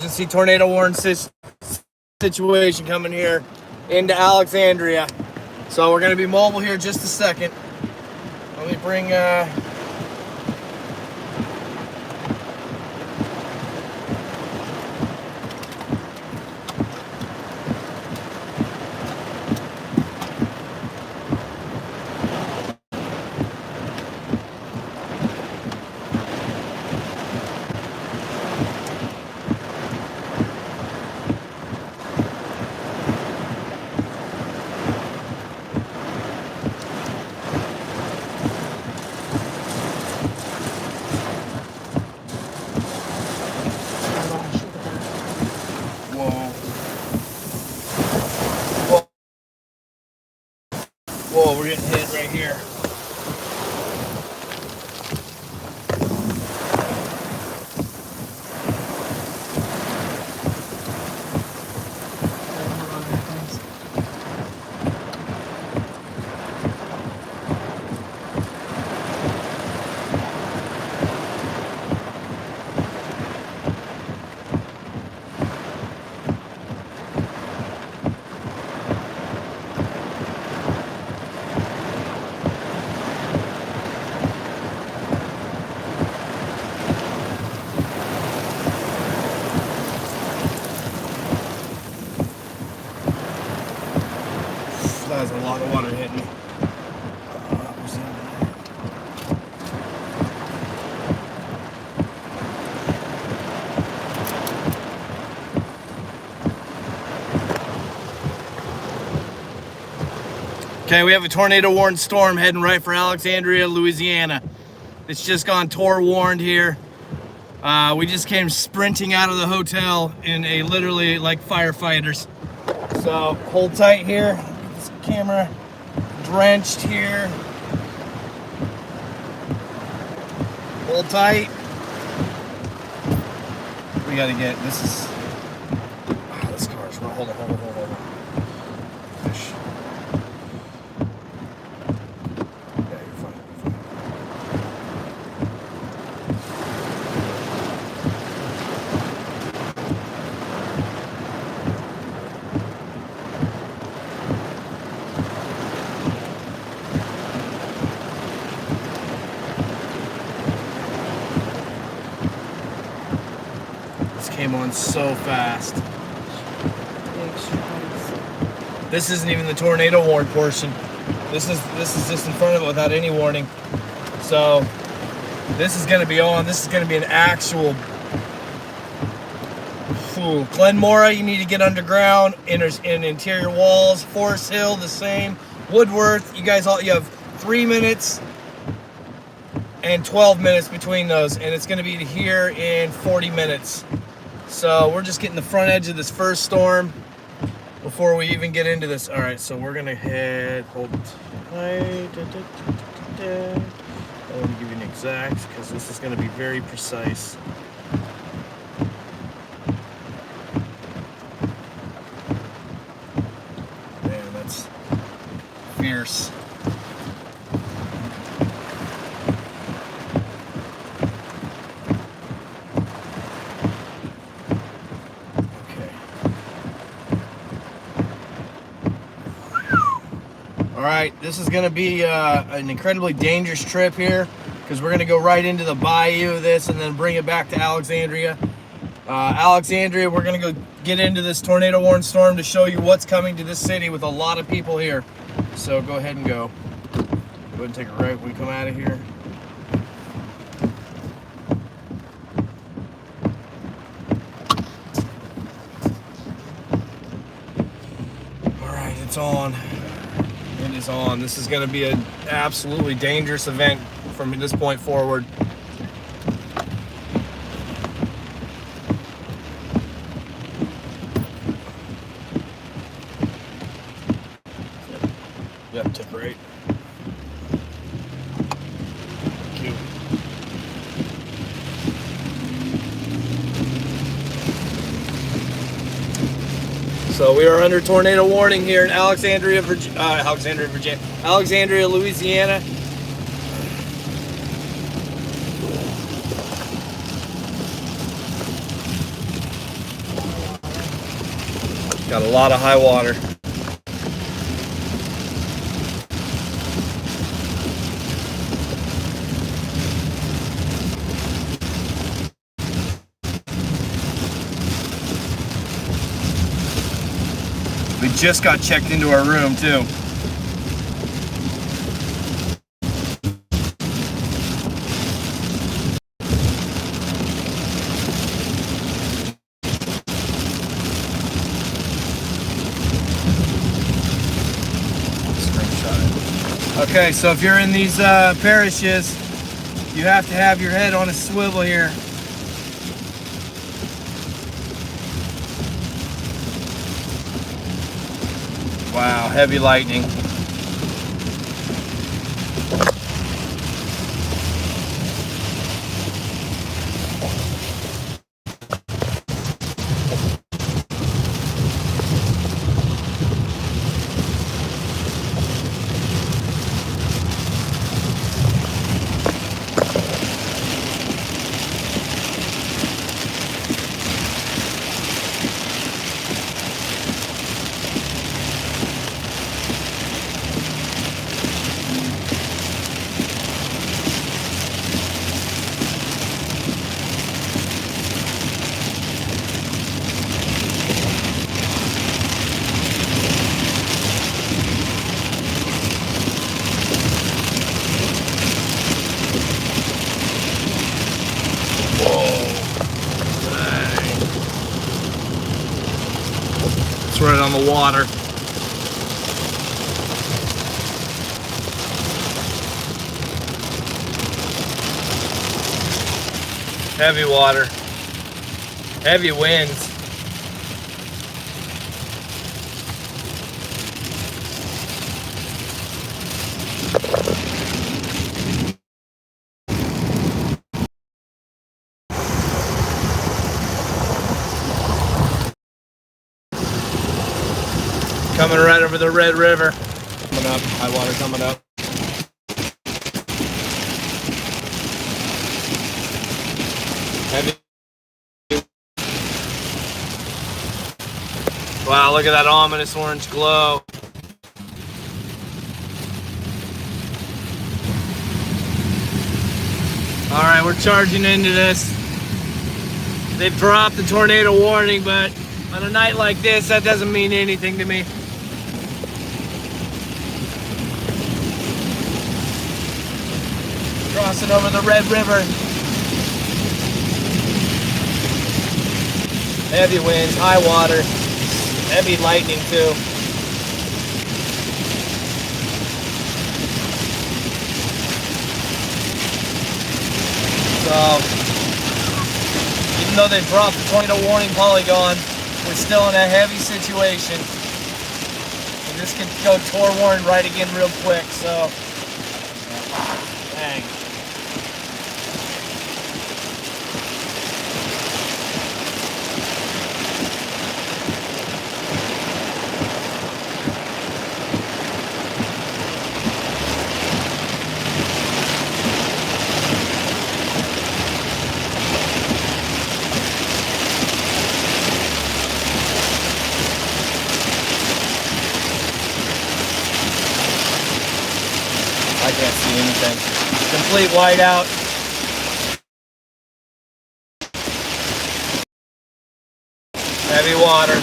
emergency tornado warning situation coming here into Alexandria. So we're going to be mobile here just a second. Let me bring Whoa, we're getting hit right here. That's a lot of water hitting me. Okay, we have a tornado warned storm heading right for Alexandria, Louisiana. It's just gone tornado warned here. We just came sprinting out of the hotel in a literally like firefighters. So hold tight here. This camera drenched here. Hold tight. We gotta get this is. Oh, this car's hold on. Fish. Yeah, you're fine. Came on so fast. This isn't even the tornado warn portion. This is just in front of it without any warning. So this is going to be on. This is going to be an actual. Glenmora, you need to get underground. In interior walls. Forest Hill, the same. Woodworth, you have 3 minutes and 12 minutes between those, and it's going to be here in 40 minutes. So we're just getting the front edge of this first storm before we even get into this. All right, so we're gonna hold tight. I want to give you an exact because this is gonna be very precise. Man, that's fierce. All right, this is going to be an incredibly dangerous trip here because we're going to go right into the bayou of this and then bring it back to Alexandria. Alexandria, we're going to go get into this tornado warned storm to show you what's coming to this city with a lot of people here. So go ahead and go. Go ahead and take a right when we come out of here. All right, it's on. It is on. This is going to be an absolutely dangerous event from this point forward. Yep, take a right. Thank you. So we are under tornado warning here in Alexandria, Louisiana. Got a lot of high water. We just got checked into our room too. Okay, so if you're in these parishes, you have to have your head on a swivel here. Wow, heavy lightning. Right on the water. Heavy water. Heavy winds. Coming right over the Red River. Coming up, high water coming up. Heavy. Wow, look at that ominous orange glow. All right, we're charging into this. They've dropped the tornado warning, but on a night like this, that doesn't mean anything to me. Crossing over the Red River. Heavy winds, high water, heavy lightning too. So, even though they dropped the tornado warning polygon, we're still in a heavy situation. And this could go tornado warning right again real quick, so. Dang. I can't see anything. Complete whiteout. Heavy water.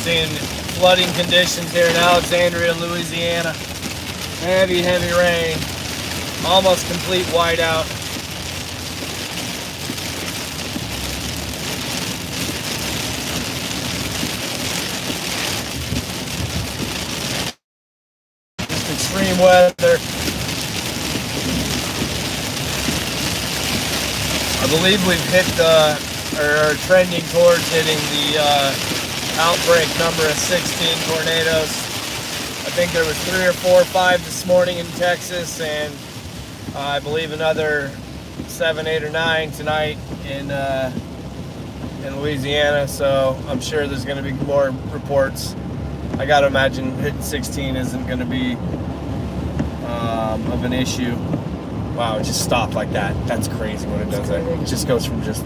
experiencing flooding conditions here in Alexandria, Louisiana. Heavy, heavy rain. Almost complete whiteout. Just extreme weather. I believe we've hit or are trending towards hitting the outbreak number of 16 tornadoes. I think there was 3 or 4 or 5 this morning in Texas, and I believe another 7, 8, or 9 tonight in Louisiana. So I'm sure there's going to be more reports. I got to imagine hitting 16 isn't going to be of an issue. Wow, it just stopped like that. That's crazy when it does that. It just goes from just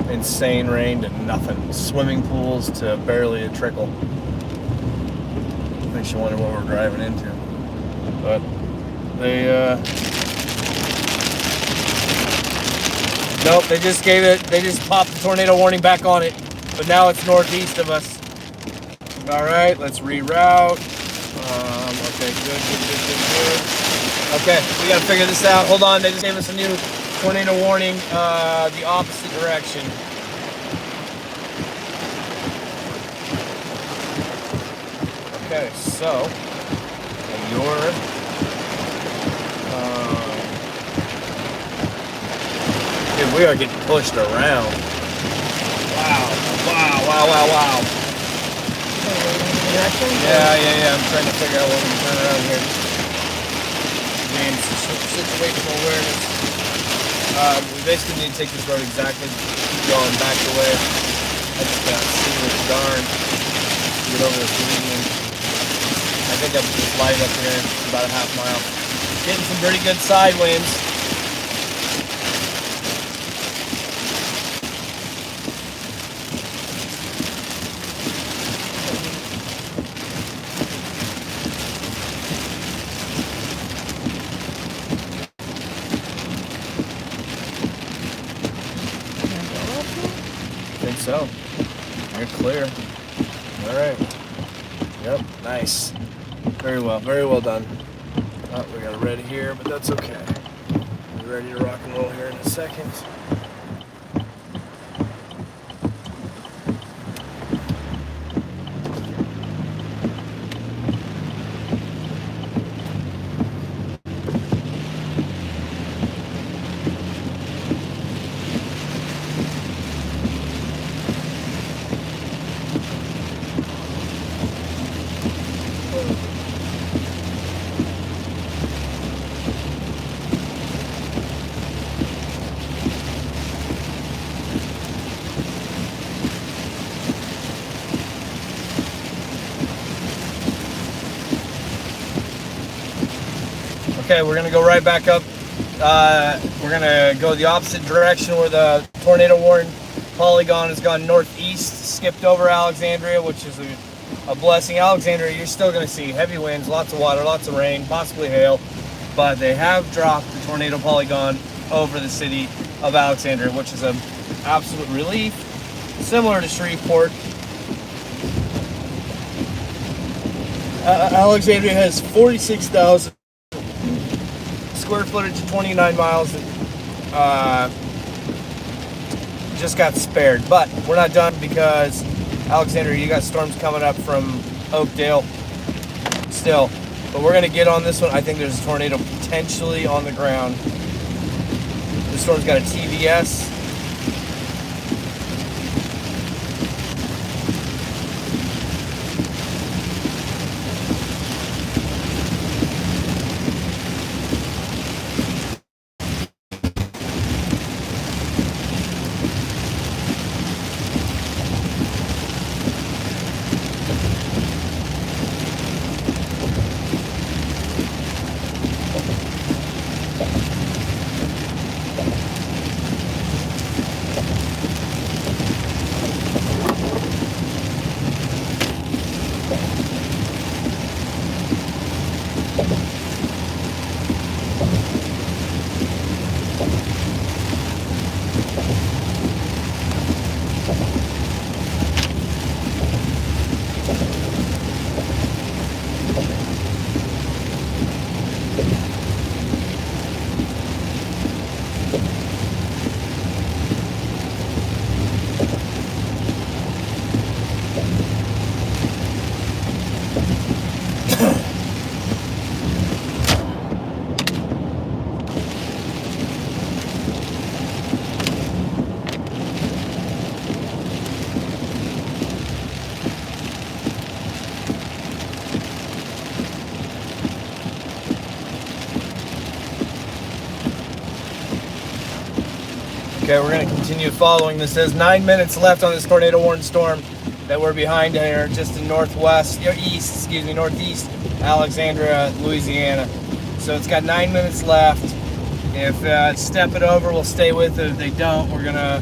insane rain to nothing. Swimming pools to barely a trickle. Makes you wonder what we're driving into. But they, nope, they just popped the tornado warning back on it. But now it's northeast of us. All right, let's reroute. Okay, good. Okay, we gotta figure this out. Hold on, they just gave us a new tornado warning, the opposite direction. Okay, so dude, we are getting pushed around. Wow. Yeah. I'm trying to figure out what we can turn around here. Situational awareness. We basically need to take this road exactly, keep going back the way. I just got to see this darn. Get over this median. I think I'm just light up here, about a half mile. Getting some pretty good side winds. So, you're clear. All right. Yep, nice. Very well done. Oh, we got a red here, but that's okay. We're ready to rock and roll here in a second. Okay, we're gonna go right back up. We're gonna go the opposite direction where the tornado warning polygon has gone northeast, skipped over Alexandria, which is a blessing. Alexandria, you're still gonna see heavy winds, lots of water, lots of rain, possibly hail, but they have dropped the tornado polygon over the city of Alexandria, which is an absolute relief, similar to Shreveport. Alexandria has 46,000 square footage, 29 miles. Just got spared, but we're not done because Alexandria, you got storms coming up from Oakdale still. But we're gonna get on this one. I think there's a tornado potentially on the ground. The storm's got a TVS. Okay, we're going to continue following this. There's 9 minutes left on this tornado warning storm that we're behind here, just in northeast Alexandria, Louisiana. So it's got 9 minutes left. If step it over, we'll stay with it. If they don't, we're going to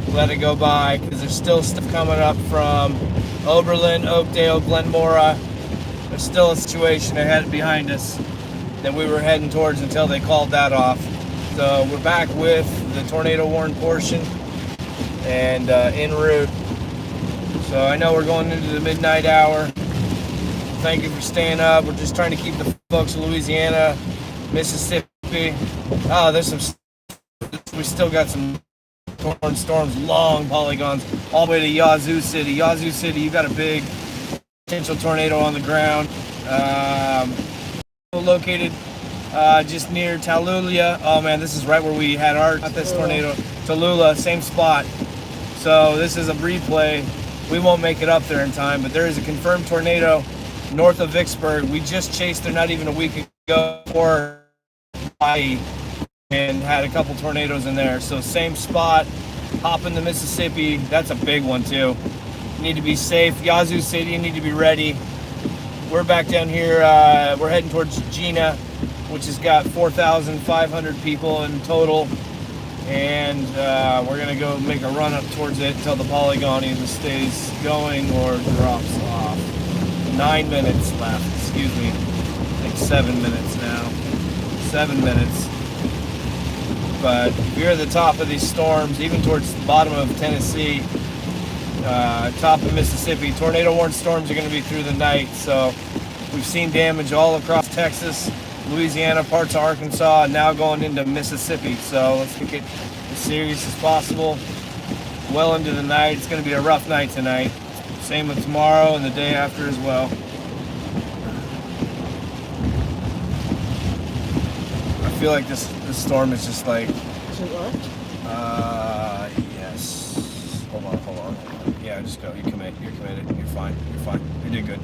let it go by, because there's still stuff coming up from Oberlin, Oakdale, Glenmora. There's still a situation ahead behind us that we were heading towards until they called that off. So we're back with the tornado warning portion and en route. So I know we're going into the midnight hour. Thank you for staying up. We're just trying to keep the folks of Louisiana, Mississippi. Oh, there's some. We still got some torn storms, long polygons, all the way to Yazoo City. Yazoo City, you got a big potential tornado on the ground. Located just near Tallulah. Oh man, this is right where we had this tornado. Tallulah, same spot. So this is a replay. We won't make it up there in time, but there is a confirmed tornado north of Vicksburg. We just chased there not even a week ago for Hawaii and had a couple tornadoes in there. So same spot, hop in the Mississippi. That's a big one too. You need to be safe. Yazoo City, you need to be ready. We're back down here. We're heading towards Gina, which has got 4,500 people in total. And we're going to go make a run up towards it until the polygon either stays going or drops off. 9 minutes left. Excuse me. I think 7 minutes now. 7 minutes. But if you're at the top of these storms, even towards the bottom of Tennessee, top of Mississippi, tornado warning storms are going to be through the night. So we've seen damage all across Texas, Louisiana, parts of Arkansas, and now going into Mississippi. So let's make it as serious as possible. Well into the night. It's going to be a rough night tonight. Same with tomorrow and the day after as well. I feel like this storm is just like. Is it what? Yes. Hold on. Yeah, just go. You're committed. You're fine. You did good.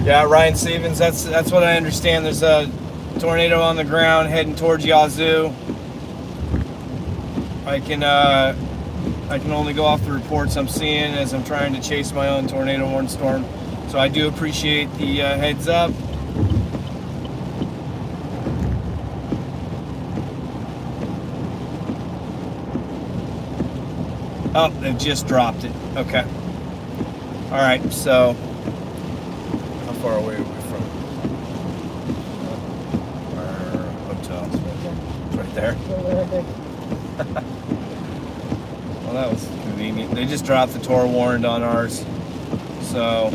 Yeah, Ryan Stevens, that's what I understand. There's a tornado on the ground heading towards Yazoo. I can only go off the reports I'm seeing as I'm trying to chase my own tornado warning storm. So I do appreciate the heads up. Oh, they've just dropped it. Okay. All right, so how far away are we from our hotel? It's right there. Well, that was convenient. They just dropped the Tor warrant on ours. So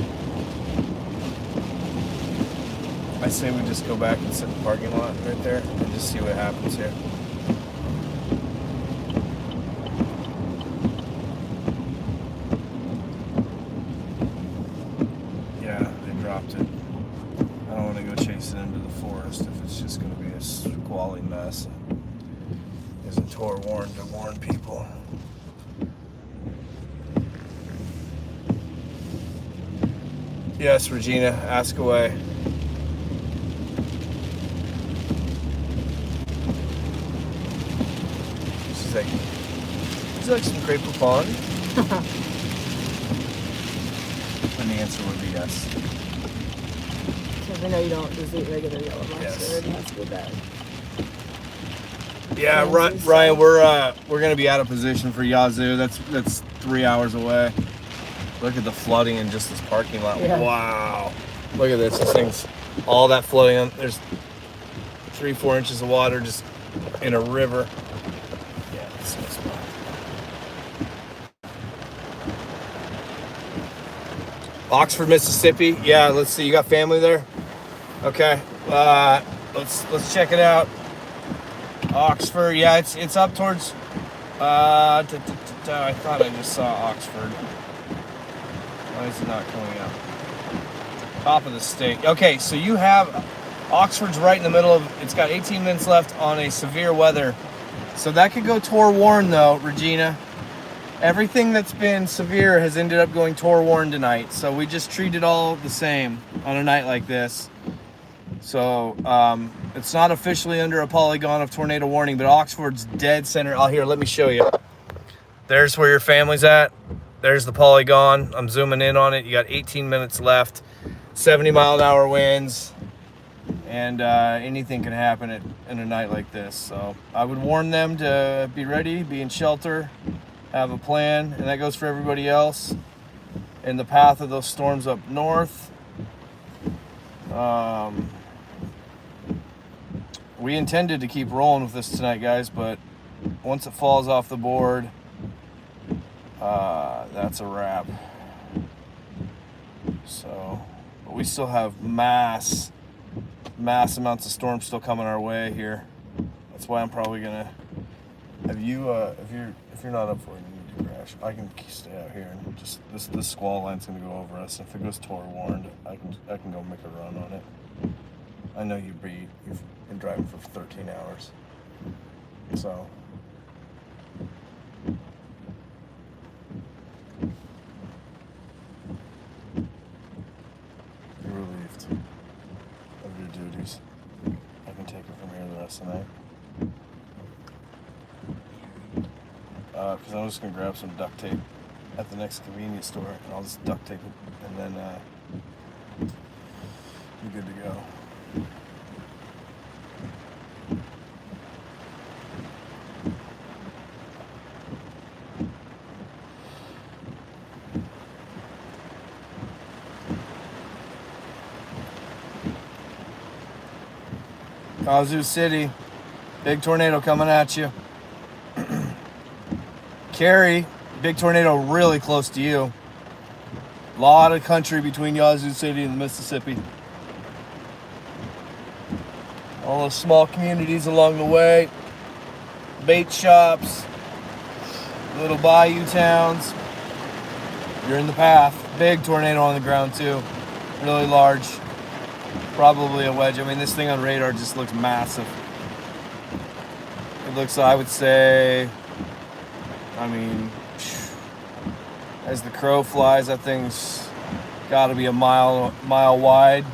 I say we just go back and sit in the parking lot right there and just see what happens here. Yeah, they dropped it. I don't want to go chasing into the forest if it's just going to be a squally mess. There's a Tor warrant to warn people. Yes, Regina, ask away. She's like, would you like some crepe pond? And the answer would be yes. Because I know you don't just eat regular yellow monster. Yes. It has to be bad. Yeah, Ryan, we're gonna be out of position for Yazoo. That's 3 hours away. Look at the flooding in just this parking lot. Yeah. Wow. Look at this. This thing's all that flooding on. There's 3-4 inches of water just in a river. Yeah, that's so smart. Oxford, Mississippi. Yeah, let's see. You got family there? Okay. Let's check it out. Oxford. Yeah, it's up towards I thought I just saw Oxford. Why is it not coming up? Top of the state. Okay, so you have Oxford's right in the middle of. It's got 18 minutes left on a severe weather, so that could go Tor Warren though, Regina. Everything that's been severe has ended up going Tor Warren tonight, so we just treat it all the same on a night like this. So it's not officially under a polygon of tornado warning, but Oxford's dead center. Oh, here, let me show you. There's where your family's at. There's the polygon. I'm zooming in on it. You got 18 minutes left, 70-mile-an-hour winds, and anything can happen in a night like this. So I would warn them to be ready, be in shelter, have a plan, and that goes for everybody else in the path of those storms up north. We intended to keep rolling with this tonight, guys, but once it falls off the board, that's a wrap. So, but we still have mass amounts of storms still coming our way here. That's why I'm probably gonna have you. If you're not up for it, you need to crash. I can stay out here and just this squall line's gonna go over us. If it goes Tor Warren, I can go make a run on it. I know you've been driving for 13 hours, so. You're relieved of your duties. I can take it from here the rest of the night. Because I'm just going to grab some duct tape at the next convenience store, and I'll just duct tape it, and then you're good to go. Yazoo City, big tornado coming at you. Cary, big tornado really close to you. A lot of country between Yazoo City and the Mississippi. All those small communities along the way, bait shops, little bayou towns. You're in the path. Big tornado on the ground too, really large. Probably a wedge. I mean, this thing on radar just looks massive. It looks, I would say, I mean, as the crow flies, that thing's got to be a mile wide.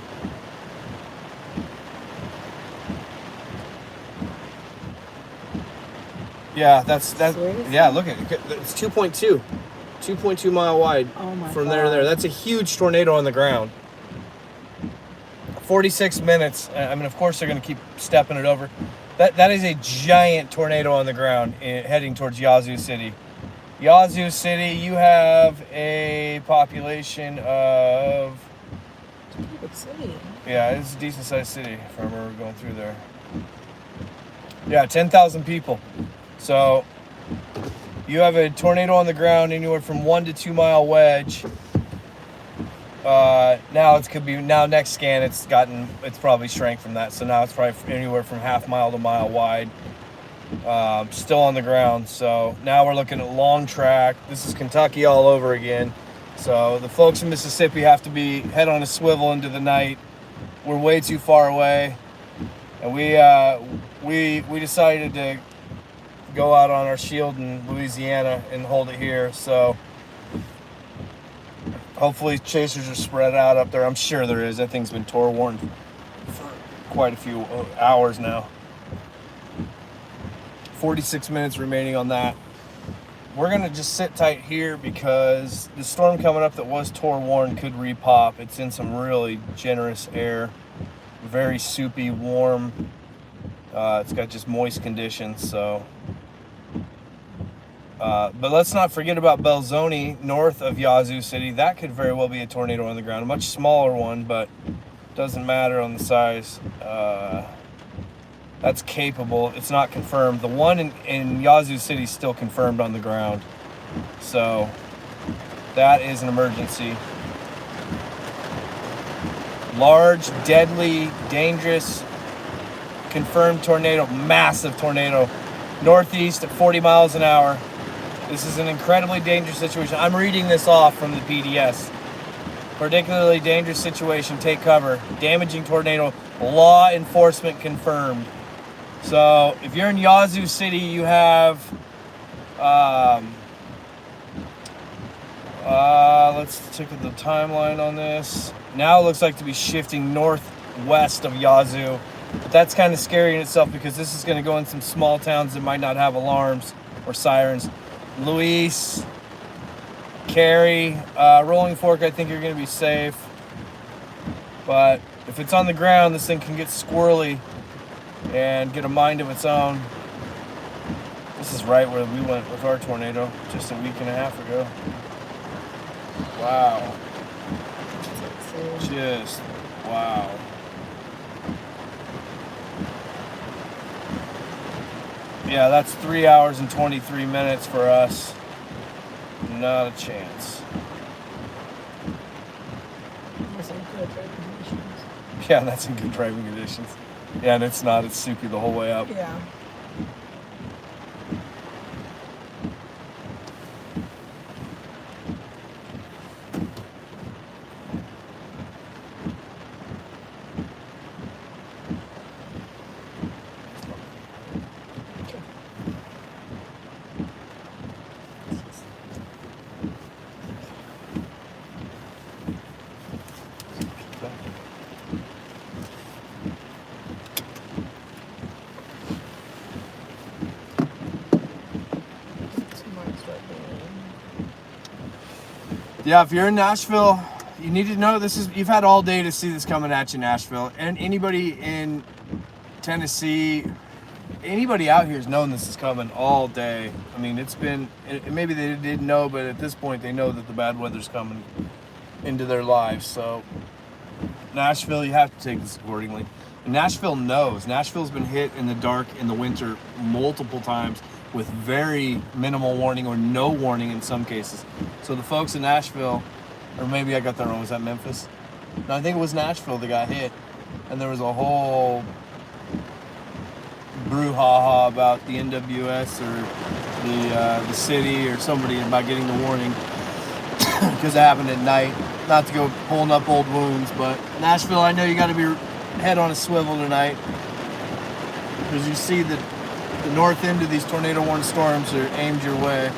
Yeah, that's. Seriously? Yeah, look at it. It's 2.2 mile wide. Oh my from God. there to there. That's a huge tornado on the ground. 46 minutes. I mean, of course, they're going to keep stepping it over. That is a giant tornado on the ground heading towards Yazoo City. Yazoo City, you have a population of... It's a big city. Yeah, it's a decent-sized city if I remember going through there. Yeah, 10,000 people. So you have a tornado on the ground anywhere from 1 to 2 mile wedge. Now next scan it's probably shrank from that, so now it's probably anywhere from half mile to mile wide. Still on the ground, so now we're looking at long track. This is Kentucky all over again. So the folks in Mississippi have to be head on a swivel into the night. We're way too far away, and we decided to go out on our shield in Louisiana and hold it here. So hopefully chasers are spread out up there. I'm sure there is. That thing's been Tor Warren for quite a few hours now. 46 minutes remaining on that. We're going to just sit tight here because the storm coming up that was Tor Warren could repop. It's in some really generous air. Very soupy, warm. It's got just moist conditions, so... but let's not forget about Belzoni, north of Yazoo City. That could very well be a tornado on the ground. A much smaller one, but doesn't matter on the size. That's capable. It's not confirmed. The one in Yazoo City is still confirmed on the ground. So that is an emergency. Large, deadly, dangerous, confirmed tornado, massive tornado northeast at 40 miles an hour. This is an incredibly dangerous situation. I'm reading this off from the PDS. Particularly dangerous situation, take cover. Damaging tornado, law enforcement confirmed. So if you're in Yazoo City, you have, let's check the timeline on this. Now it looks like to be shifting northwest of Yazoo. But that's kind of scary in itself because this is going to go in some small towns that might not have alarms or sirens. Luis, Cary, Rolling Fork, I think you're going to be safe. But if it's on the ground, this thing can get squirrely and get a mind of its own. This is right where we went with our tornado just a week and a half ago. Wow. Just wow. Yeah, that's 3 hours and 23 minutes for us. Not a chance. Yeah, that's in good driving conditions. Yeah, and it's not. It's soupy the whole way up. Yeah. Yeah, if you're in Nashville, you need to know this is. You've had all day to see this coming at you, Nashville, and anybody in Tennessee, anybody out here has known this is coming all day. I mean, it's been. Maybe they didn't know, but at this point, they know that the bad weather's coming into their lives. So, Nashville, you have to take this accordingly. And Nashville knows. Nashville's been hit in the dark in the winter multiple times with very minimal warning or no warning in some cases. So the folks in Nashville, or maybe I got that wrong, was that Memphis? No, I think it was Nashville that got hit. And there was a whole brouhaha about the NWS or the city or somebody about getting the warning because it happened at night. Not to go pulling up old wounds, but Nashville, I know you got to be head on a swivel tonight because you see that the north end of these tornado warning storms are aimed your way.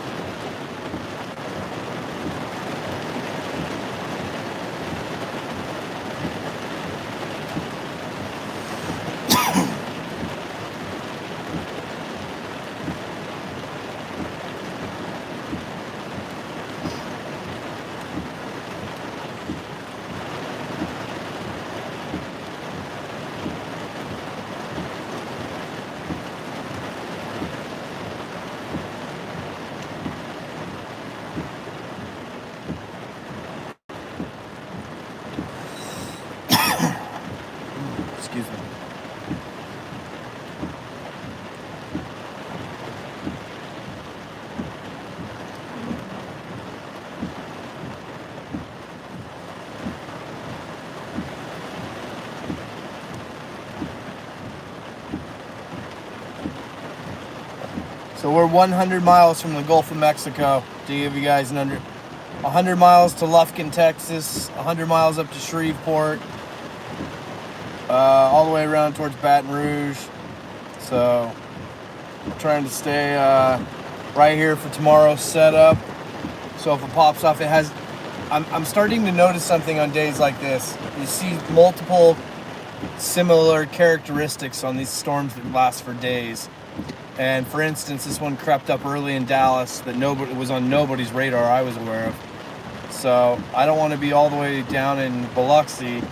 Excuse me. So we're 100 miles from the Gulf of Mexico, to give you guys an 100 miles to Lufkin, Texas, 100 miles up to Shreveport, all the way around towards Baton Rouge. So we're trying to stay right here for tomorrow's setup. So if it pops off, it has. I'm starting to notice something on days like this. You see multiple similar characteristics on these storms that last for days. And for instance, this one crept up early in Dallas that it was on nobody's radar I was aware of. So I don't want to be all the way down in Biloxi,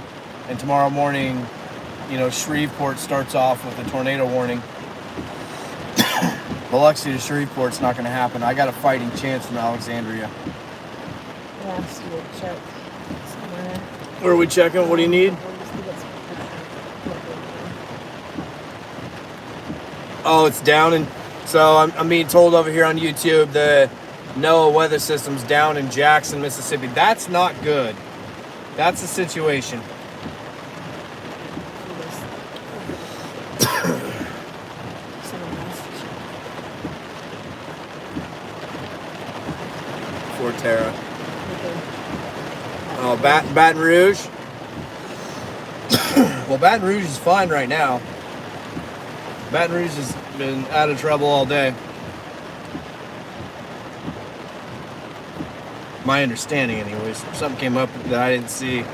and tomorrow morning, you know, Shreveport starts off with a tornado warning. Biloxi to Shreveport's not going to happen. I got a fighting chance from Alexandria. Yeah, so we'll check somewhere. Where are we checking? What do you need? Oh, it's down, and so I'm being told over here on YouTube the NOAA weather system's down in Jackson, Mississippi. That's not good. That's the situation. Forterra. Okay. Oh, Baton Rouge. Well, Baton Rouge is fine right now. Baton Rouge has been out of trouble all day. My understanding, anyways. Something came up that I didn't see.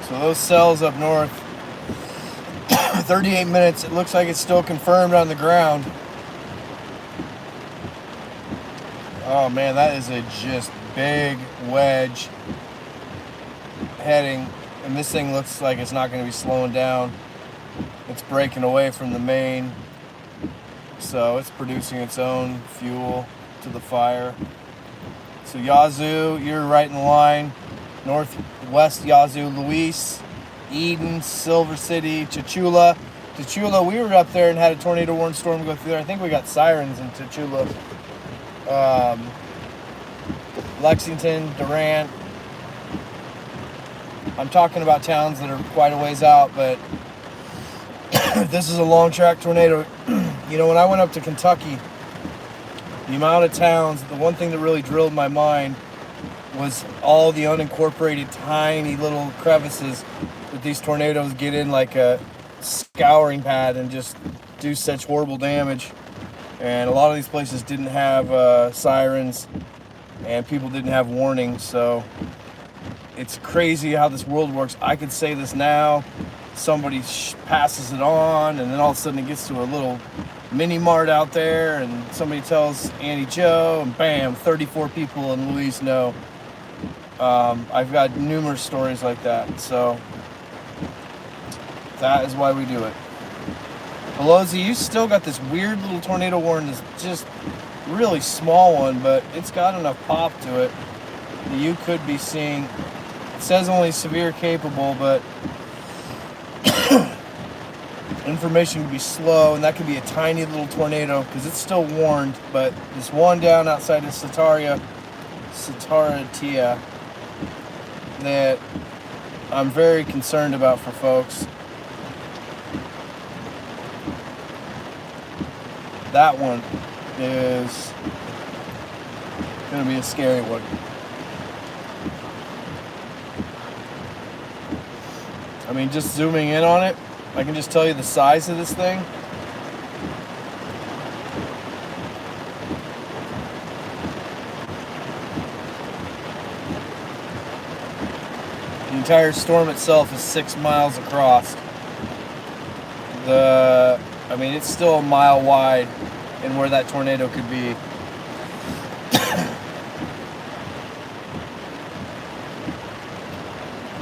So those cells up north, 38 minutes. It looks like it's still confirmed on the ground. Oh man, that is a just big wedge heading, and this thing looks like it's not going to be slowing down. It's breaking away from the main, so it's producing its own fuel to the fire. So Yazoo, you're right in the line. Northwest Yazoo, Luis, Eden, Silver City, Chachula. Chachula, we were up there and had a tornado warning storm go through there. I think we got sirens in Chachula. Lexington, Durant. I'm talking about towns that are quite a ways out, but this is a long track tornado. You know, when I went up to Kentucky, the amount of towns, the one thing that really drilled my mind was all the unincorporated tiny little crevices that these tornadoes get in like a scouring pad and just do such horrible damage. And a lot of these places didn't have sirens, and people didn't have warnings. So it's crazy how this world works. I could say this now, somebody passes it on, and then all of a sudden it gets to a little mini mart out there, and somebody tells Annie Joe, and bam, 34 people in Louise know. I've got numerous stories like that, so that is why we do it. Pelosi, you still got this weird little tornado warning, this just really small one, but it's got enough pop to it that you could be seeing. It says only severe capable, but information could be slow, and that could be a tiny little tornado because it's still warned. But this one down outside of Sataratia, that I'm very concerned about for folks. That one is going to be a scary one. I mean, just zooming in on it, I can just tell you the size of this thing. The entire storm itself is 6 miles across. I mean, it's still a mile wide in where that tornado could be.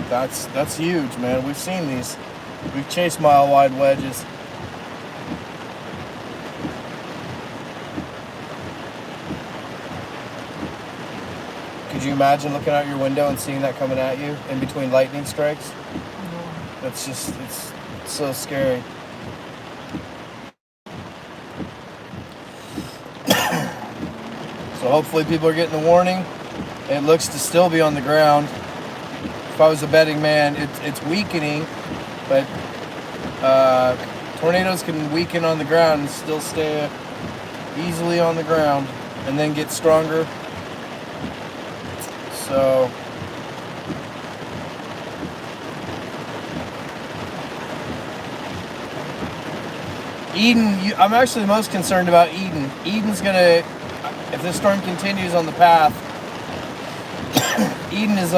That's huge, man. We've seen these. We've chased mile wide wedges. Could you imagine looking out your window and seeing that coming at you in between lightning strikes? That's just, it's so scary. So hopefully people are getting the warning. It looks to still be on the ground. If I was a betting man, it's weakening, but tornadoes can weaken on the ground and still stay easily on the ground and then get stronger. So Eden, I'm actually most concerned about Eden. Eden's gonna, if this storm continues on the path, Eden is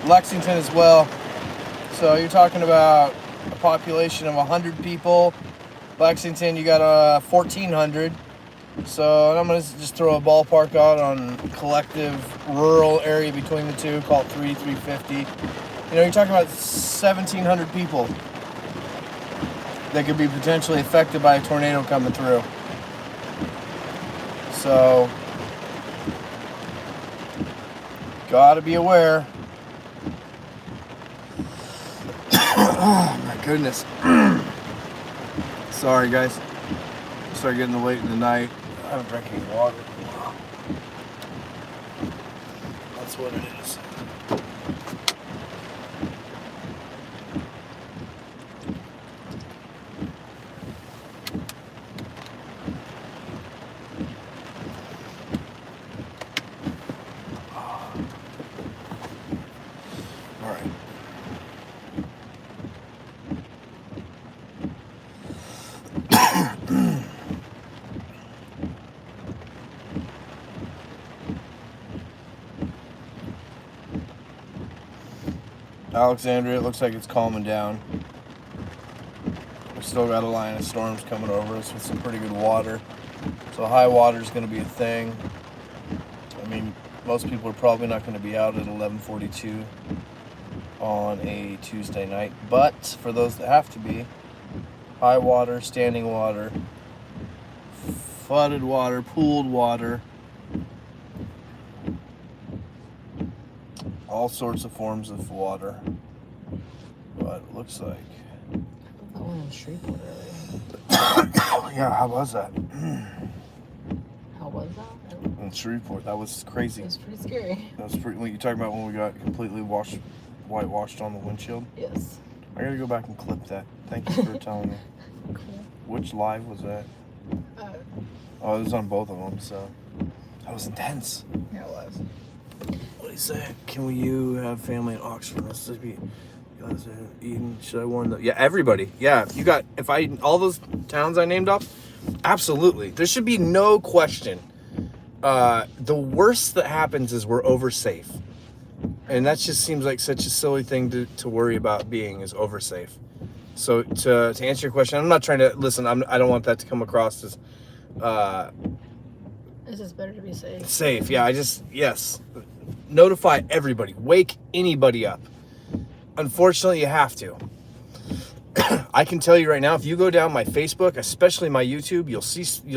Lexington as well. So you're talking about a population of 100 people. Lexington, you got 1,400. So I'm going to just throw a ballpark out on collective rural area between the two, call it 350. You know, you're talking about 1,700 people that could be potentially affected by a tornado coming through. So, gotta be aware. Oh my goodness. Sorry, guys. Started getting late in the night. I haven't drank any water. That's what it is. All right. Alexandria, it looks like it's calming down. We still got a line of storms coming over us with some pretty good water. So high water is going to be a thing. I mean, most people are probably not going to be out at 11:42 on a Tuesday night. But for those that have to be, high water, standing water, flooded water, pooled water, all sorts of forms of water. But it looks like. That one in Shreveport earlier. Yeah, how was that? How was that? In Shreveport, that was crazy. It was pretty scary. That was pretty. You talking about when we got completely whitewashed on the windshield? Yes. I gotta go back and clip that. Thank you for telling me. Cool. Which live was that? Oh, it was on both of them. So that was intense. Yeah, it was. What do you say? Can you have family in Oxford, Mississippi? You guys are Eden. Should I warn them? Yeah, everybody. Yeah, you got. If I all those towns I named off, absolutely. There should be no question. The worst that happens is we're over safe. And that just seems like such a silly thing to worry about being is over safe. So to answer your question, I'm not trying to listen. I don't want that to come across as It's just better to be safe. safe. Yeah, yes. Notify everybody. Wake anybody up. Unfortunately, you have to. I can tell you right now, if you go down my Facebook, especially my YouTube, you'll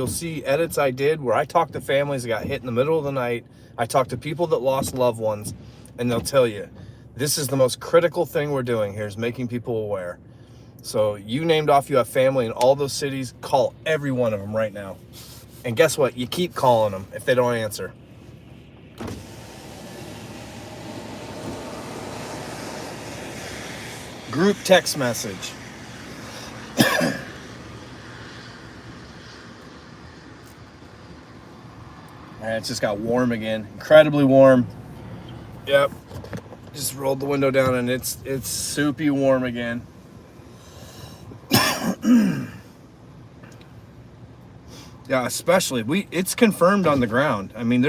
see edits I did where I talk to families that got hit in the middle of the night. I talk to people that lost loved ones, and they'll tell you, this is the most critical thing we're doing here is making people aware. So you named off, you have family in all those cities, call every one of them right now. And guess what? You keep calling them if they don't answer. Group text message. And it just got warm again. Incredibly warm. Yep. Just rolled the window down and it's soupy warm again. Yeah, especially it's confirmed on the ground. I mean,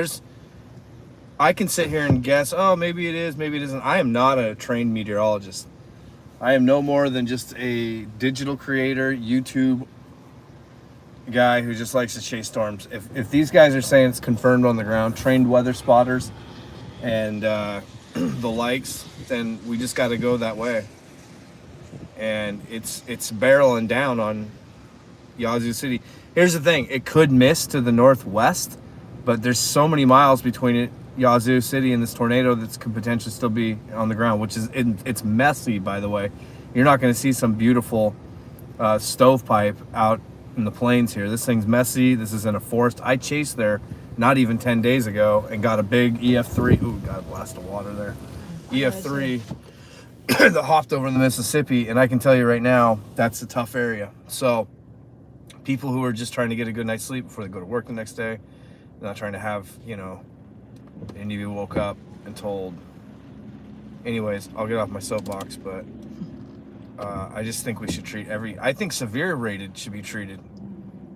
I can sit here and guess, oh, maybe it is, maybe it isn't. I am not a trained meteorologist. I am no more than just a digital creator, YouTube guy who just likes to chase storms. If these guys are saying it's confirmed on the ground, trained weather spotters and the likes, then we just got to go that way. And it's barreling down on Yazoo City. Here's the thing, it could miss to the northwest, but there's so many miles between it, Yazoo City, and this tornado that could potentially still be on the ground, which is it's messy, by the way. You're not going to see some beautiful stovepipe out in the plains here. This thing's messy. This is in a forest. I chased there not even 10 days ago and got a big EF3. Ooh, got a blast of water there. EF3 that hopped over the Mississippi, and I can tell you right now, that's a tough area. So people who are just trying to get a good night's sleep before they go to work the next day, not trying to have, any of you woke up and told. Anyways, I'll get off my soapbox, but I just think we should treat I think severe rated should be treated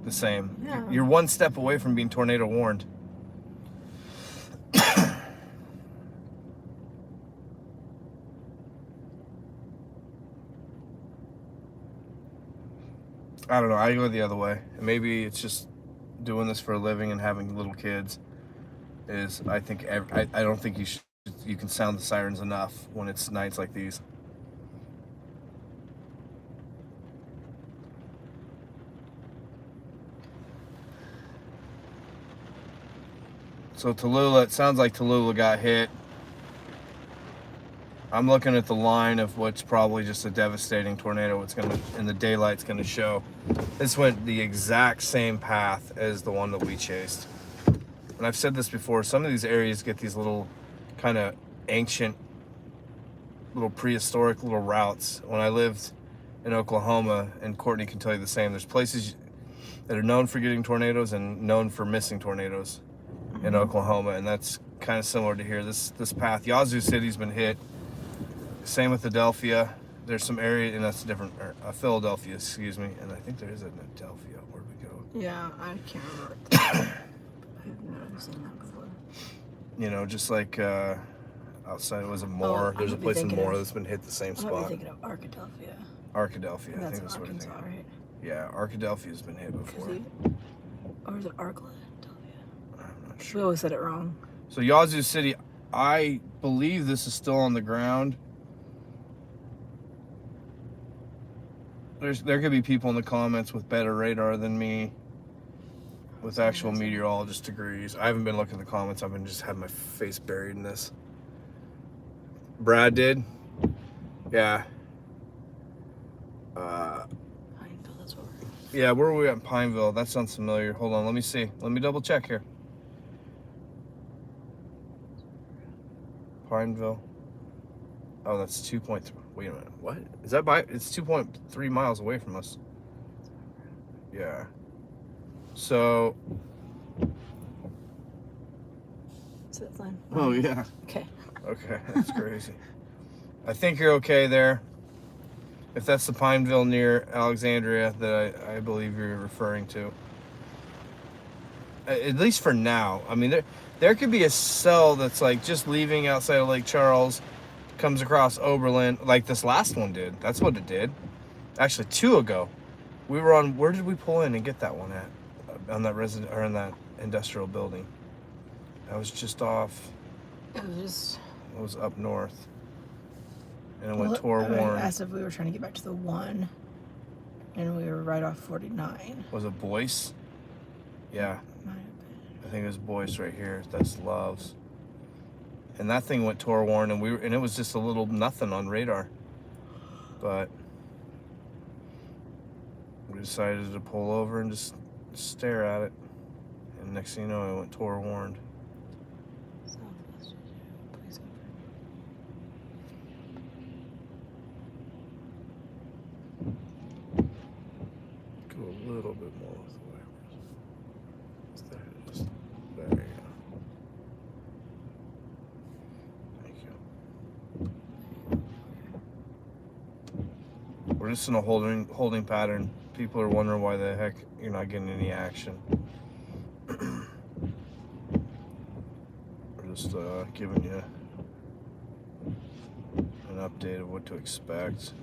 the same. Yeah. You're one step away from being tornado warned. I don't know. I go the other way. Maybe it's just doing this for a living and having little kids. I don't think you can sound the sirens enough when it's nights like these. So Tallulah, it sounds like Tallulah got hit. I'm looking at the line of what's probably just a devastating tornado. What's gonna in the daylight's gonna show. This went the exact same path as the one that we chased. And I've said this before. Some of these areas get these little kind of ancient, little prehistoric little routes. When I lived in Oklahoma, and Courtney can tell you the same, there's places that are known for getting tornadoes and known for missing tornadoes in Oklahoma, and that's kind of similar to here. This path, Yazoo City's been hit. Same with Adelphia. There's some area, and that's different. Philadelphia, excuse me, and I think there is an Adelphia. Where'd we go? Yeah, I can't remember. I've never seen that before. You know, just like outside was a Moore. There's a place in Moore that's been hit the same I might be spot. thinking of Arkadelphia. Arkadelphia, I That's think that's what I Arkansas, think. right? Yeah, Arkadelphia's been hit before. Or is it Arkadelphia? I'm not We sure. always said it wrong. So Yazoo City, I believe this is still on the ground. There could be people in the comments with better radar than me, with actual meteorologist degrees. I haven't been looking at the comments. I've been just had my face buried in this. Brad did, yeah. Pineville, that's what we're... Yeah, where were we at in Pineville? That sounds familiar. Hold on, let me see. Let me double check here. Pineville. Oh, that's 2.3. Wait a minute. What? Is that by? It's 2.3 miles away from us. Yeah. So. So that's fine. Oh, yeah. Okay. Okay, that's crazy. I think you're okay there. If that's the Pineville near Alexandria that I believe you're referring to. At least for now. I mean, there could be a cell that's like just leaving outside of Lake Charles, comes across Oberlin, like this last one did. That's what it did. Actually, 2 ago. We were on, where did we pull in and get that one at? On that resident, or in that industrial building. That was just off. It was just... It was up north. And it went Well, toward I Warren. asked if we were trying to get back to the 1, and we were right off 49. Was it Boyce? Yeah, Might have been. I think it was Boyce right here. That's Love's. And that thing went toward Warren, and it was just a little nothing on radar. But we decided to pull over and just stare at it. And next thing you know, it went toward Warren. Southwest, please over. Go a little bit more with the wipers. There you go. Thank you. We're just in a holding pattern. People are wondering why the heck you're not getting any action. We're just giving you an update of what to expect.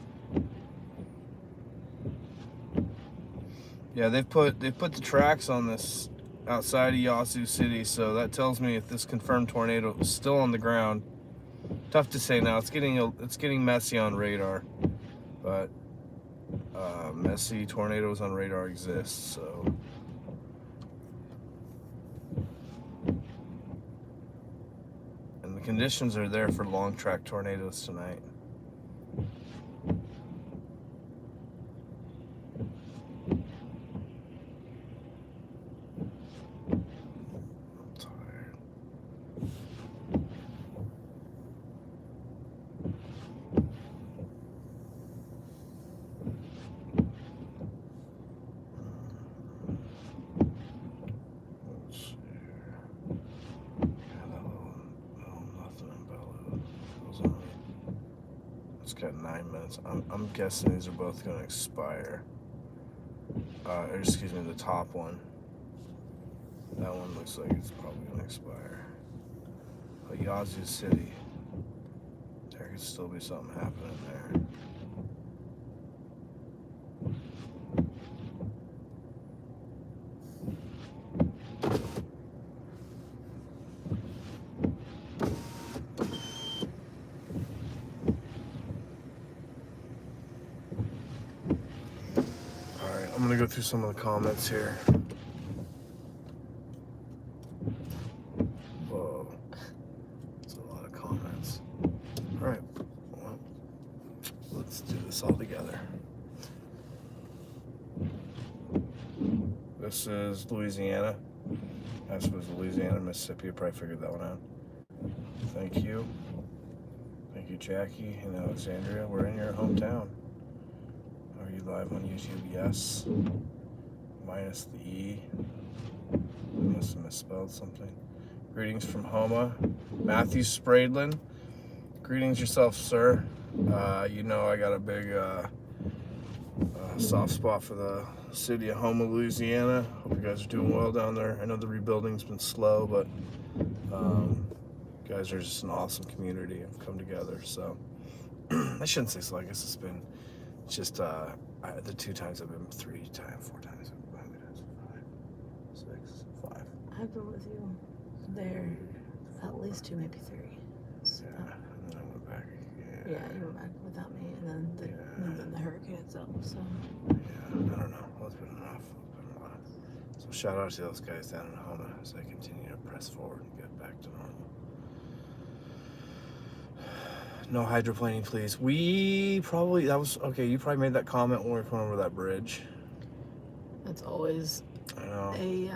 Yeah, they've put the tracks on this outside of Yazoo City, so that tells me if this confirmed tornado is still on the ground. Tough to say now. It's getting messy on radar, but messy tornadoes on radar exist. So and the conditions are there for long track tornadoes tonight. Got 9 minutes. I'm guessing these are both going to expire. Or excuse me, the top one. That one looks like it's probably going to expire. But Yazoo City, there could still be something happening there. I'm gonna go through some of the comments here. Whoa, that's a lot of comments. All right, This is Louisiana. I suppose Louisiana, Mississippi. You probably figured that one out. Thank you. Thank you, Jackie and Alexandria. We're in your hometown. Are you live on YouTube? Yes. Minus the E. I must have misspelled something. Greetings from Homa. Matthew Spradlin. Greetings yourself, sir. You know I got a big soft spot for the city of Homa, Louisiana. Hope you guys are doing well down there. I know the rebuilding's been slow, but you guys are just an awesome community and come together. So I shouldn't say so. I guess it's been just the 2 times I've been, 3 times, 4 times, 5 minutes, 5, 6, 5. I've been with you there at least 2, maybe 3. So, Yeah, and then I went back. yeah, you went back without me, and then the hurricane itself. So Yeah, I don't know. Well, it's been enough. It's been a lot. So shout out to those guys down in Homa as they continue to press forward and get back to normal. No hydroplaning, please. You probably made that comment when we were coming over that bridge. it's always I know. a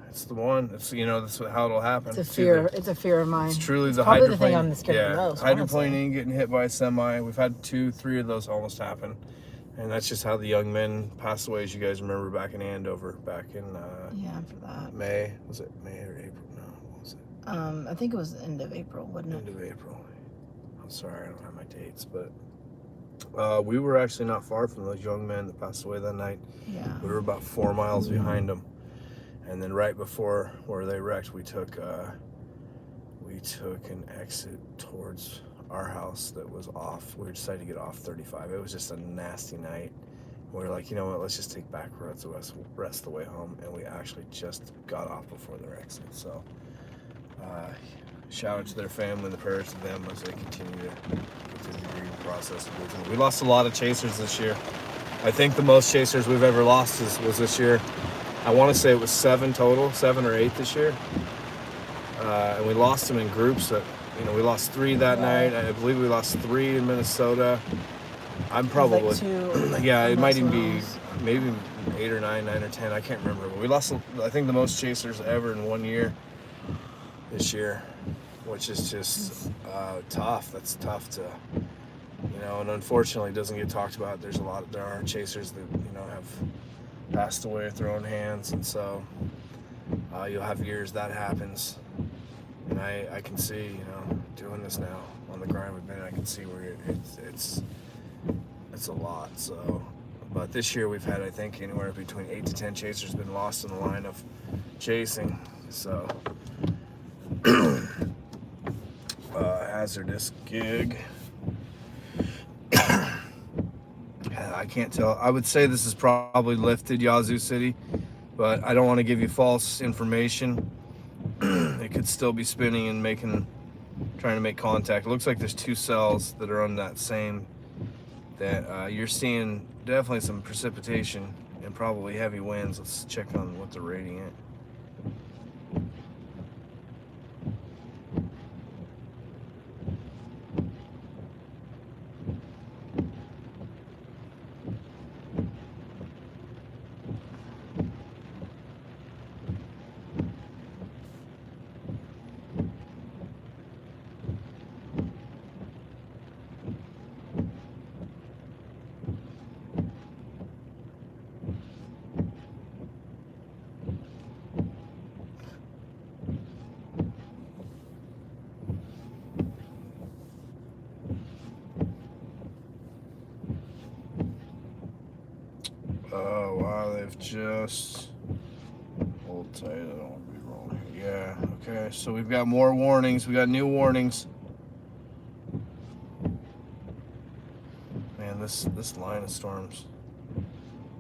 It's the one. It's that's how it'll happen. it's a fear. It's a fear of mine. It's truly It's the probably hydroplane. the thing I'm scared of the most. honestly. Hydroplaning, getting hit by a semi. We've had 2, 3 of those almost happen, and that's just how the young men passed away. As you guys remember, back in Andover, back in Yeah, for that. May. Was it May or April? No, what was it? I think it was the end of April, wasn't End it? of April. I'm sorry, I don't have my dates, but we were actually not far from those young men that passed away that night. Yeah. We were about 4 miles behind them, and then right before where they wrecked, we took an exit towards our house that was off. We decided to get off 35. It was just a nasty night. We were like, you know what? Let's just take back roads the rest of the way home, and we actually just got off before their exit. So, shout out to their family and the prayers to them as they continue to get through the grieving process. We lost a lot of chasers this year. I think the most chasers we've ever lost was this year. I want to say it was 7 total, 7 or 8 this year. And we lost them in groups. We lost 3 that night. I believe we lost 3 in Minnesota. I'm probably, Like 2 yeah, it might even be Maxwell's. maybe 8 or 9 or 10. I can't remember. But we lost, I think, the most chasers ever in 1 year this year, which is just tough. That's tough to, and unfortunately, it doesn't get talked about. There are chasers that have passed away with their own hands, and so you'll have years that happens. And I can see, doing this now on the grind we've been, I can see where it's a lot. So, but this year we've had, I think, anywhere between 8 to 10 chasers been lost in the line of chasing. So, hazardous gig. I can't tell. I would say this is probably lifted Yazoo City, but I don't want to give you false information. It could still be spinning and trying to make contact. It looks like there's 2 cells that are on that same, that you're seeing definitely some precipitation and probably heavy winds. Let's check on what they're rating at. Oh, wow, they've just... Hold tight, I don't want to be wrong here. Yeah, okay, so we've got more warnings. We got new warnings. Man, this line of storms.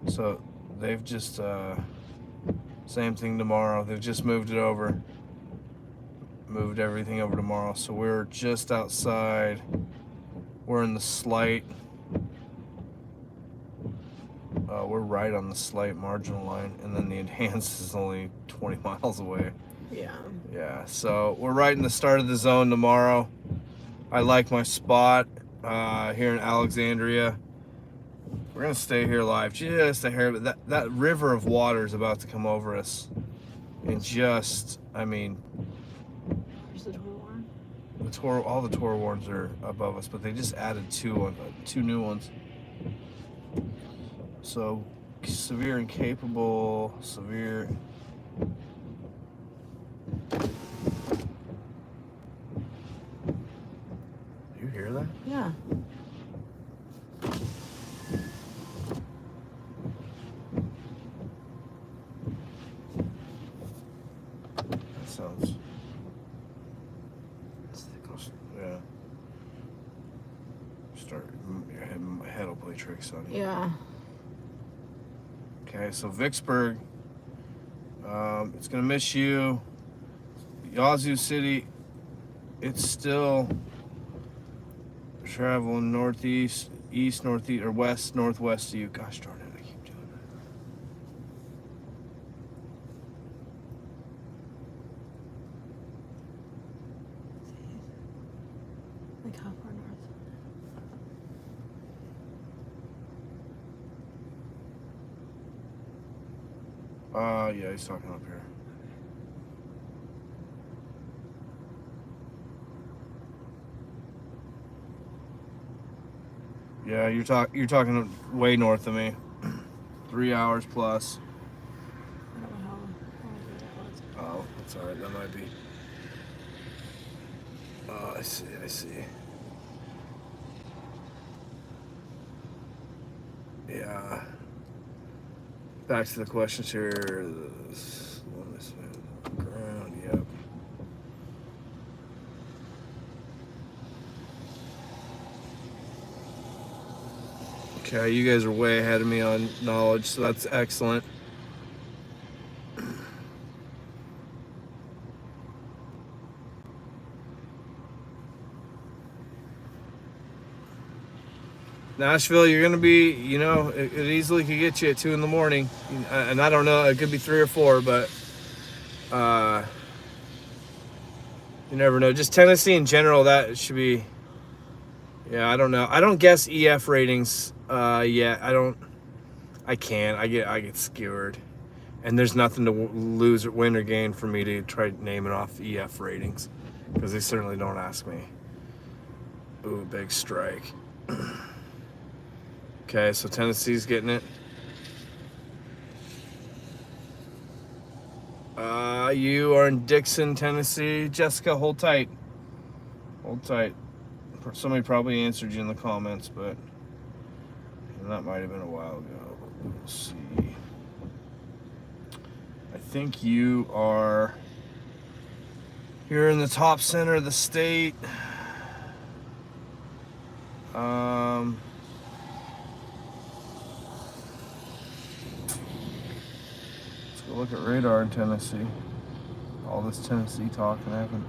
So they've just, same thing tomorrow. They've just moved it over. Moved everything over tomorrow. So we're just outside. We're in the slight. We're right on the slight marginal line, and then the enhanced is only 20 miles away. Yeah. Yeah, so we're right in the start of the zone tomorrow. I like my spot here in Alexandria. We're gonna stay here live just a hair, but that river of water is about to come over us. And just, I mean, Where's the door warren? all the Tor warrens are above us, but they just added two new ones. So severe incapable, severe. You hear that? Yeah. That sounds. Yeah. Your head will play tricks on you. Yeah. Okay, so Vicksburg, it's gonna miss you. Yazoo City, it's still traveling northeast, east, northeast, or west, northwest of you. Gosh darn it, I keep doing that. Like how far north? Yeah, he's talking up here. Yeah, you're talking way north of me. 3 hours plus. I don't know how Oh, that's alright, that might be. Oh, I see. Yeah. Back to the questions here. Ground, yep. Okay, you guys are way ahead of me on knowledge, so that's excellent. Nashville, you're gonna be, it easily could get you at 2 a.m, and I don't know, it could be 3 or 4, but you never know. Just Tennessee in general, that should be. Yeah, I don't know. I don't guess EF ratings yet. I can't. I get skewered, and there's nothing to lose or win or gain for me to try naming off EF ratings, because they certainly don't ask me. Ooh, big strike. Okay, so Tennessee's getting it. You are in Dixon, Tennessee. Jessica, hold tight. Hold tight. Somebody probably answered you in the comments, but that might have been a while ago. We'll see. I think you are here in the top center of the state. Let's go look at radar in Tennessee. All this Tennessee talk, and I haven't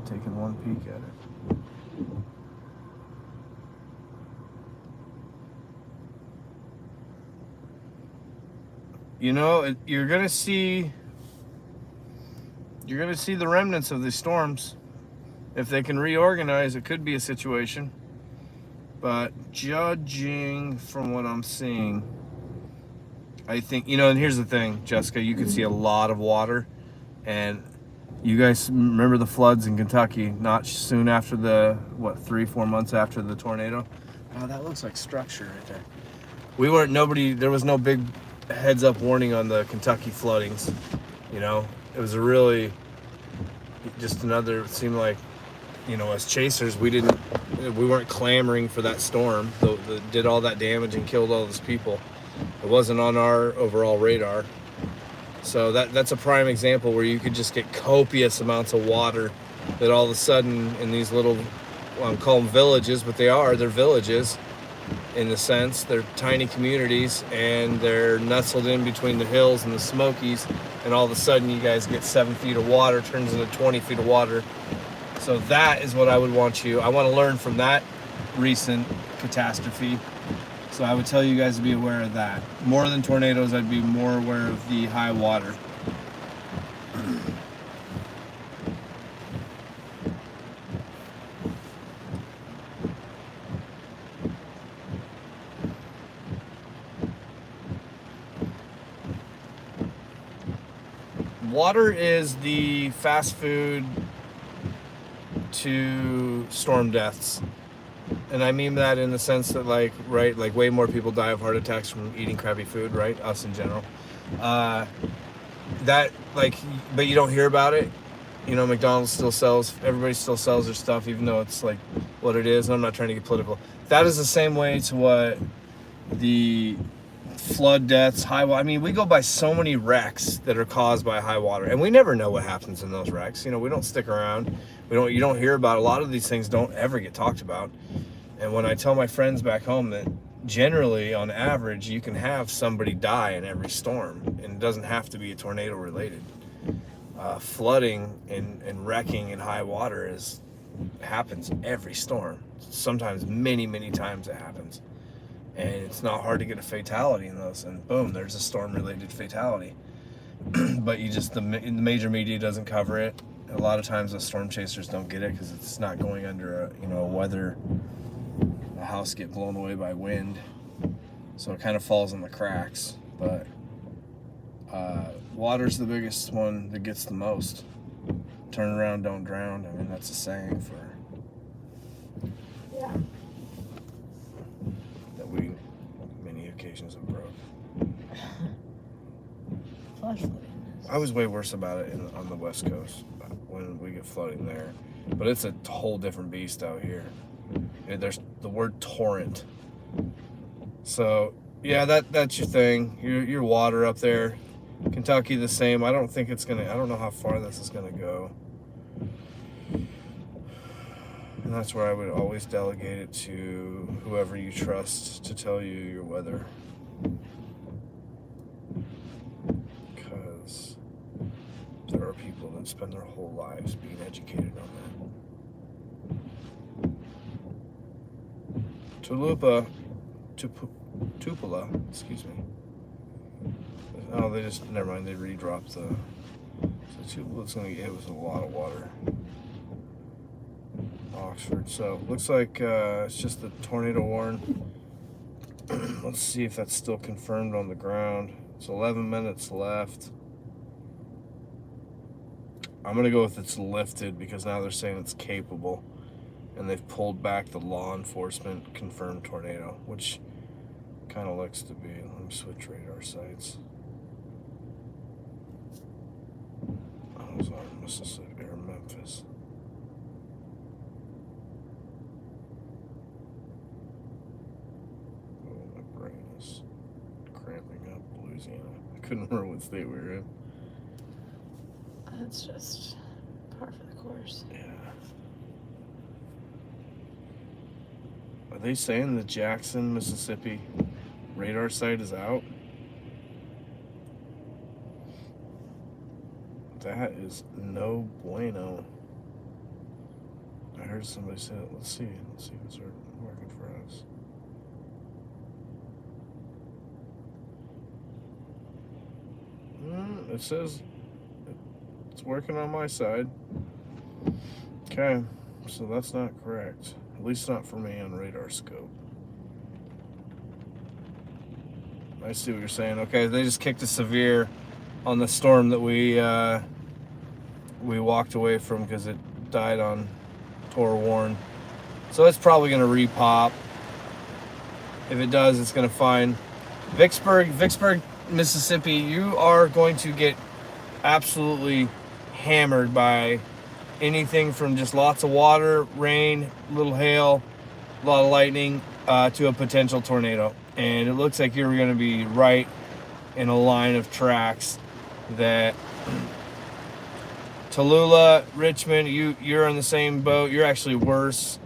taken one peek at it. You're gonna see the remnants of these storms. If they can reorganize, it could be a situation. But judging from what I'm seeing, I think, and here's the thing, Jessica, you can see a lot of water, and you guys remember the floods in Kentucky not soon after 3-4 months after the tornado? Oh, that looks like structure right there. There was no big heads up warning on the Kentucky floodings. It was it seemed like, as chasers, we weren't clamoring for that storm that did all that damage and killed all those people. It wasn't on our overall radar. So that's a prime example where you could just get copious amounts of water that all of a sudden in these little, I'm calling them villages, but they're villages in the sense. They're tiny communities, and they're nestled in between the hills and the Smokies, and all of a sudden you guys get 7 feet of water, turns into 20 feet of water. So that is what I would want I want to learn from that recent catastrophe. So I would tell you guys to be aware of that. More than tornadoes, I'd be more aware of the high water. Water is the fast food to storm deaths. And I mean that in the sense that, like, right, like way more people die of heart attacks from eating crappy food, right? Us in general. That, like, but you don't hear about it. You know, McDonald's still sells, everybody still sells their stuff, even though it's like what it is. And I'm not trying to get political. That is the same way to what the flood deaths, high water. I mean, we go by so many wrecks that are caused by high water, and we never know what happens in those wrecks. You know, we don't stick around. You don't hear about a lot of these things. Don't ever get talked about. And when I tell my friends back home that generally, on average, you can have somebody die in every storm, and it doesn't have to be a tornado related. Flooding and wrecking in high water happens every storm. Sometimes many times it happens. And it's not hard to get a fatality in those, and boom, there's a storm-related fatality. But the major media doesn't cover it. A lot of times the storm chasers don't get it because it's not going under a house get blown away by wind, so it kind of falls in the cracks. But water's the biggest one that gets the most. Turn around, don't drown. I mean, that's a saying Yeah. that we many occasions have broke. Flash flooding. I was way worse about it on the West Coast when we get flooding there, but it's a whole different beast out here. There's the word torrent. So yeah, that's your thing. Your water up there. Kentucky the same. I don't know how far this is gonna go. And that's where I would always delegate it to whoever you trust to tell you your weather. Because there are people that spend their whole lives being educated on that. Tupelo, excuse me. Oh, never mind, they redropped the, so Tupelo, it was a lot of water. Oxford, so looks like it's just the tornado warning. Let's see if that's still confirmed on the ground. It's 11 minutes left. I'm gonna go with it's lifted because now they're saying it's capable, and they've pulled back the law enforcement confirmed tornado, which kind of looks to be. Let me switch radar sites. I was on Mississippi or Memphis. Oh, my brain is cramping up. Louisiana. I couldn't remember what state we were in. That's just par for the course. Yeah. Are they saying the Jackson, Mississippi radar site is out? That is no bueno. I heard somebody say it. Let's see if it's working for us. It says it's working on my side. Okay, so that's not correct. At least not for me on radar scope. I see what you're saying. Okay, they just kicked a severe on the storm that we walked away from because it died on Tor Warren. So it's probably going to repop. If it does, it's going to find Vicksburg, Mississippi. You are going to get absolutely hammered by anything from just lots of water, rain, little hail, a lot of lightning, to a potential tornado. And it looks like you're going to be right in a line of tracks that Tallulah, Richmond, you're in the same boat. You're actually worse.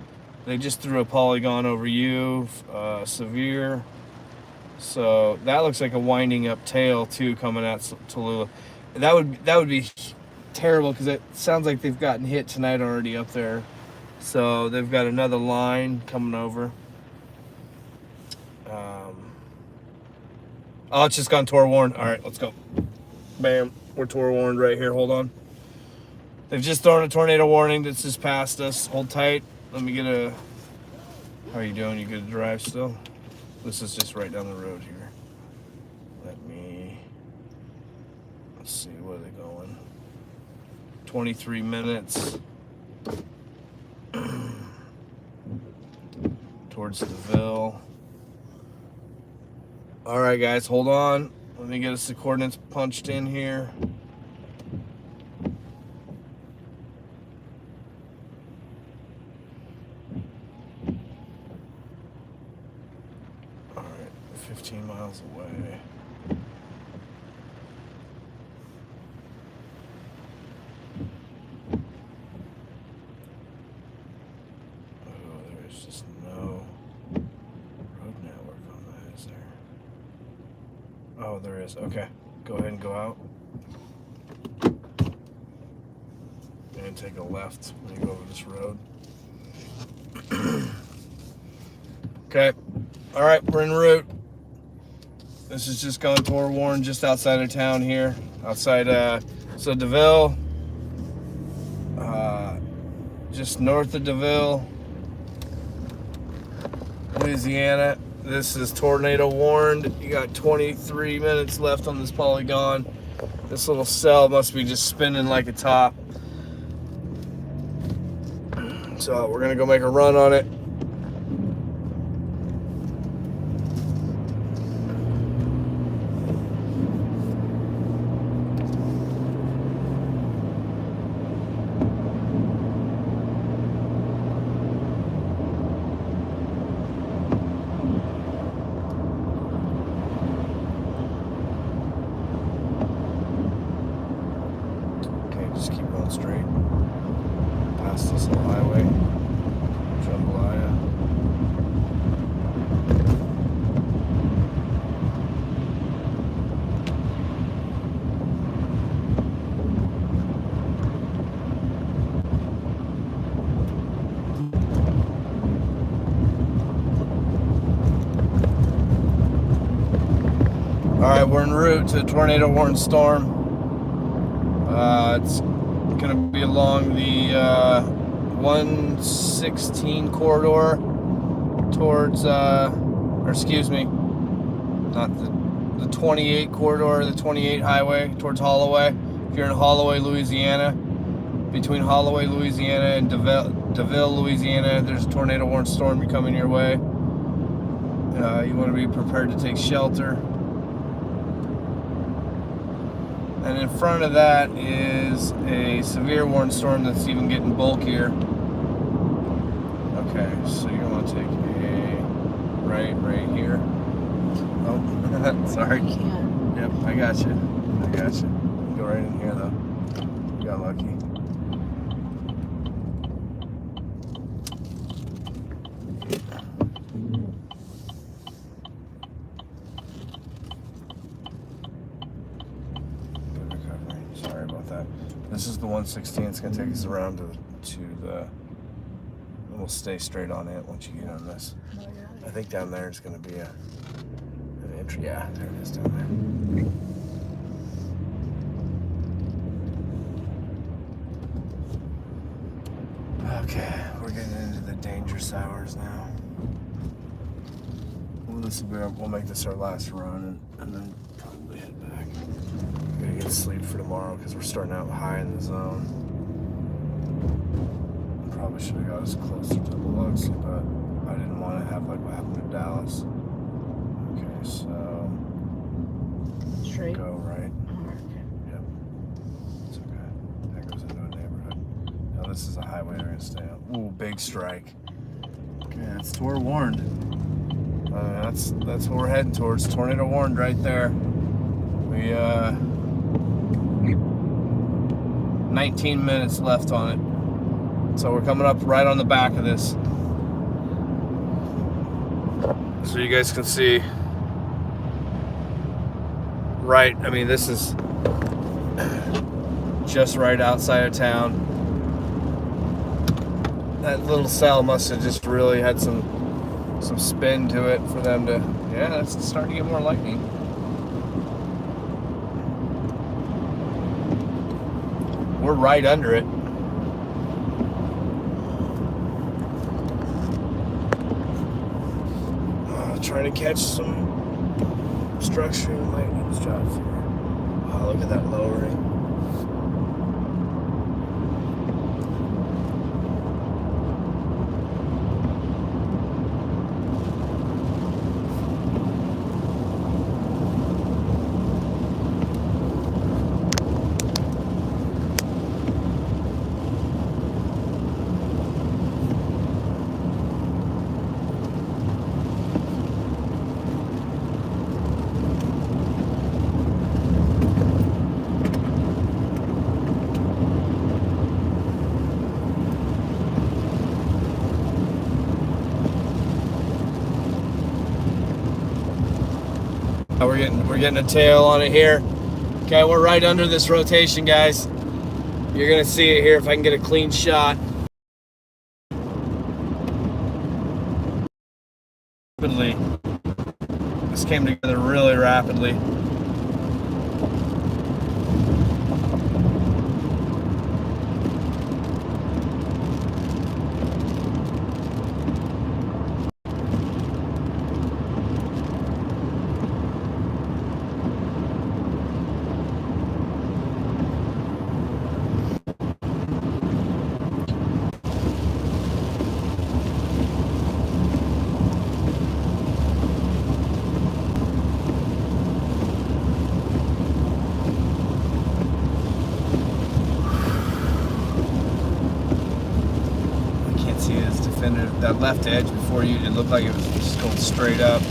They just threw a polygon over you, severe. So that looks like a winding up tail too coming at Tallulah. That would be terrible because it sounds like they've gotten hit tonight already up there. So they've got another line coming over. Oh, it's just gone Tor warned. All right, let's go. Bam, we're Tor warned right here. Hold on. They've just thrown a tornado warning that's just passed us. Hold tight. Let me get a. How are you doing? You good to drive still? This is just right down the road here. Let me. Let's see, where are they going? 23 minutes. Towards Deville. All right, guys, hold on. Let me get us the coordinates punched in here. All right, 15 miles away. Just no road network on that, is there? Oh, there is. Okay. Go ahead and go out. And take a left when you go over this road. Okay. All right, we're en route. This is just going toward Warren, just outside of town here. Outside, so Deville. Just north of Deville. Louisiana. This is tornado warned. You got 23 minutes left on this polygon. This little cell must be just spinning like a top. So we're gonna go make a run on it. Just keep going straight past this little highway, jambalaya. All right, we're en route to a tornado warned storm. It's going to be along the 116 corridor towards, or excuse me, not the 28 corridor, the 28 highway towards Holloway. If you're in Holloway, Louisiana, between Holloway, Louisiana and Deville, Louisiana, there's a tornado warned storm coming your way. You want to be prepared to take shelter. And in front of that is a severe warned storm that's even getting bulkier. Okay, so you're going to take a right here. Oh, sorry. Yep, I got you. Go right in here, though. You got lucky. Sorry about that. This is the 116. It's going to take us around to the... We'll stay straight on it once you get on this. I think down there is going to be an entry. Yeah, there it is down there. Okay, we're getting into the dangerous hours now. We'll make this our last run and then probably head back. We're gonna get sleep for tomorrow because we're starting out high in the zone. Probably should have got us closer to the Biloxi, but I didn't want to have like what happened in Dallas. Okay, so straight. Go right. Okay. Yep. It's okay. That goes into a neighborhood. Now this is a highway we're gonna stay on. Ooh, big strike. Okay, that's where we're warned. That's what we're heading towards. Tornado warned right there. We 19 minutes left on it. So we're coming up right on the back of this. So you guys can see right, I mean this is just right outside of town. That little cell must have just really had some spin to it for them to, yeah, it's starting to get more lightning. We're right under it. Trying to catch some structuring lightning jobs here. Oh, look at that lowering. We're getting a tail on it here. Okay, we're right under this rotation, guys. You're gonna see it here if I can get a clean shot. Rapidly. This came together really rapidly. That left edge before you, it looked like it was just going straight up.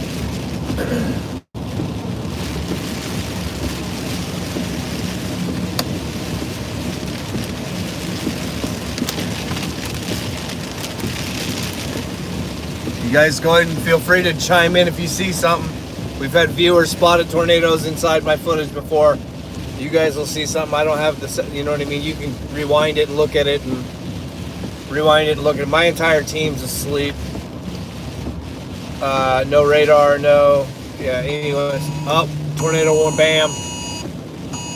You guys go ahead and feel free to chime in if you see something. We've had viewers spotted tornadoes inside my footage before. You guys will see something. I don't have the, you know what I mean? You can rewind it and look at it and rewind it and look at it. My entire team's asleep. No radar, no. Yeah, anyways. Oh, tornado one, bam.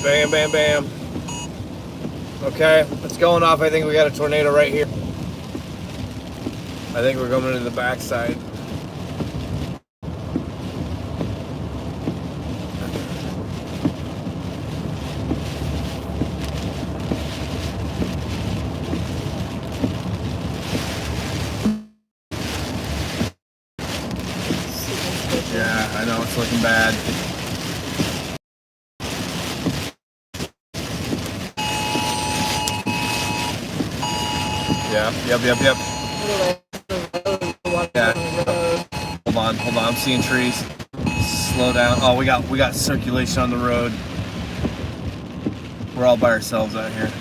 Bam, bam, bam. Okay, it's going off. I think we got a tornado right here. I think we're going into the backside. Yeah, I know, it's looking bad. Yeah, yep. Yeah. Hold on, I'm seeing trees. Slow down. Oh, we got circulation on the road. We're all by ourselves out here.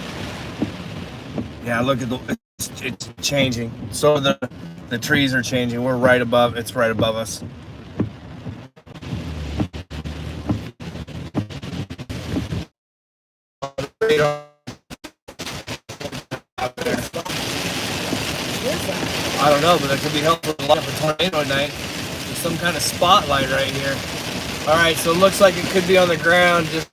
Yeah, look at it's changing. So the trees are changing. We're right above, it's right above us. I don't know, but that could be helpful to light up a tornado at night. There's some kind of spotlight right here. All right, so it looks like it could be on the ground. Just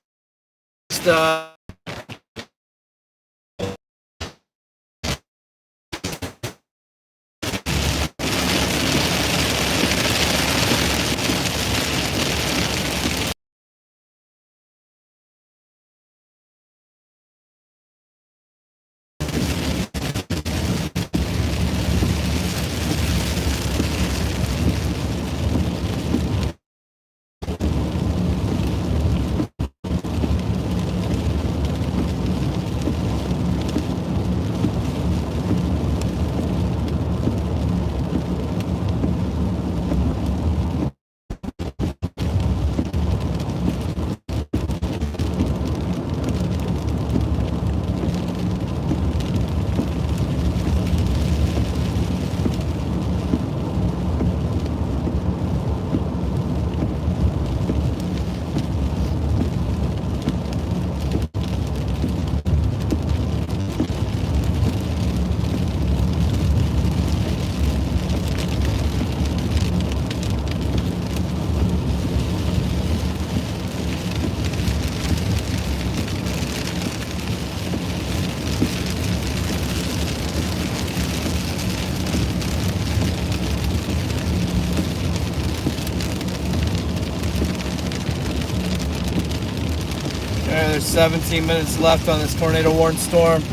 There's 17 minutes left on this tornado warned storm.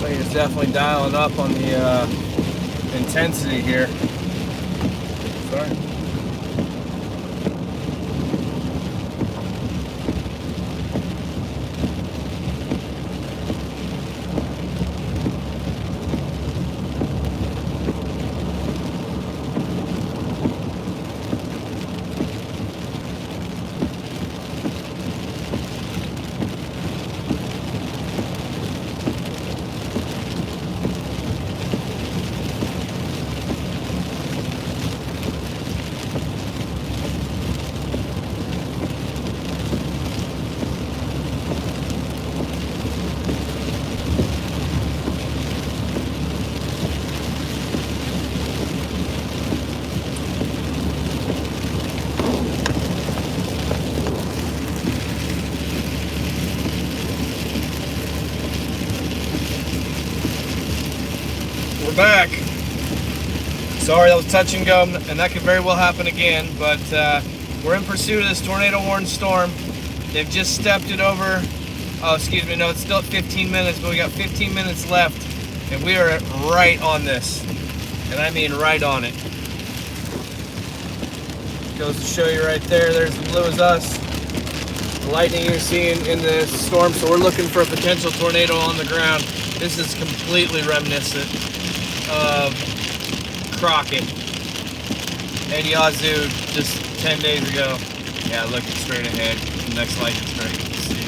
It's definitely dialing up on the intensity here. Sorry. We're back. Sorry, that was touch and go, and that could very well happen again, but we're in pursuit of this tornado warned storm. They've just stepped it over. Oh, excuse me, no, it's still at 15 minutes, but we got 15 minutes left, and we are right on this. And I mean right on it. Goes to show you right there, there's the blue as us. The lightning you're seeing in the storm, so we're looking for a potential tornado on the ground. This is completely reminiscent of Crockett and Yazoo just 10 days ago. Yeah, looking straight ahead. The next light is great to see.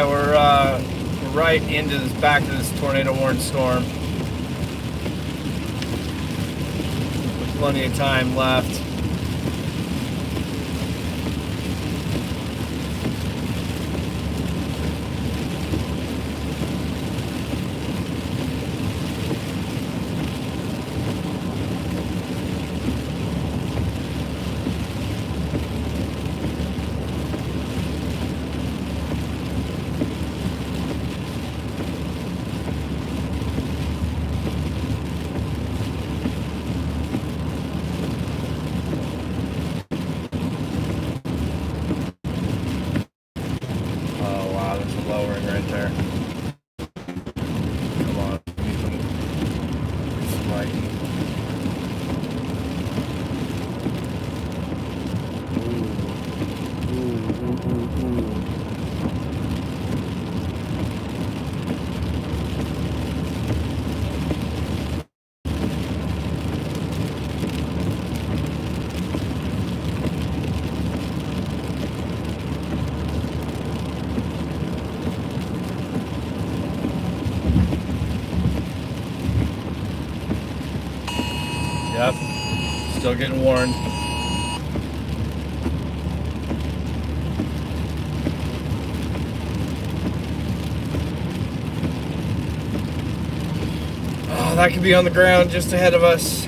We're right into this back of this tornado warned storm. With plenty of time left. lowering right there. Come on. Some light. Ooh. Yep, still getting warned. Oh, that could be on the ground just ahead of us.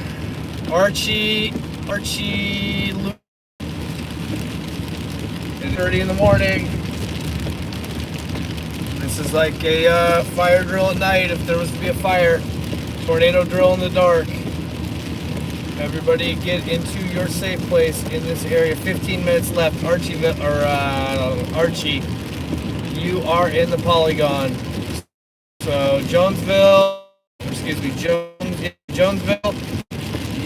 Archie, 8:30 in the morning. This is like a fire drill at night if there was to be a fire. Tornado drill in the dark. Everybody get into your safe place in this area. 15 minutes left. Archie, you are in the polygon. So Jonesville, Jonesville,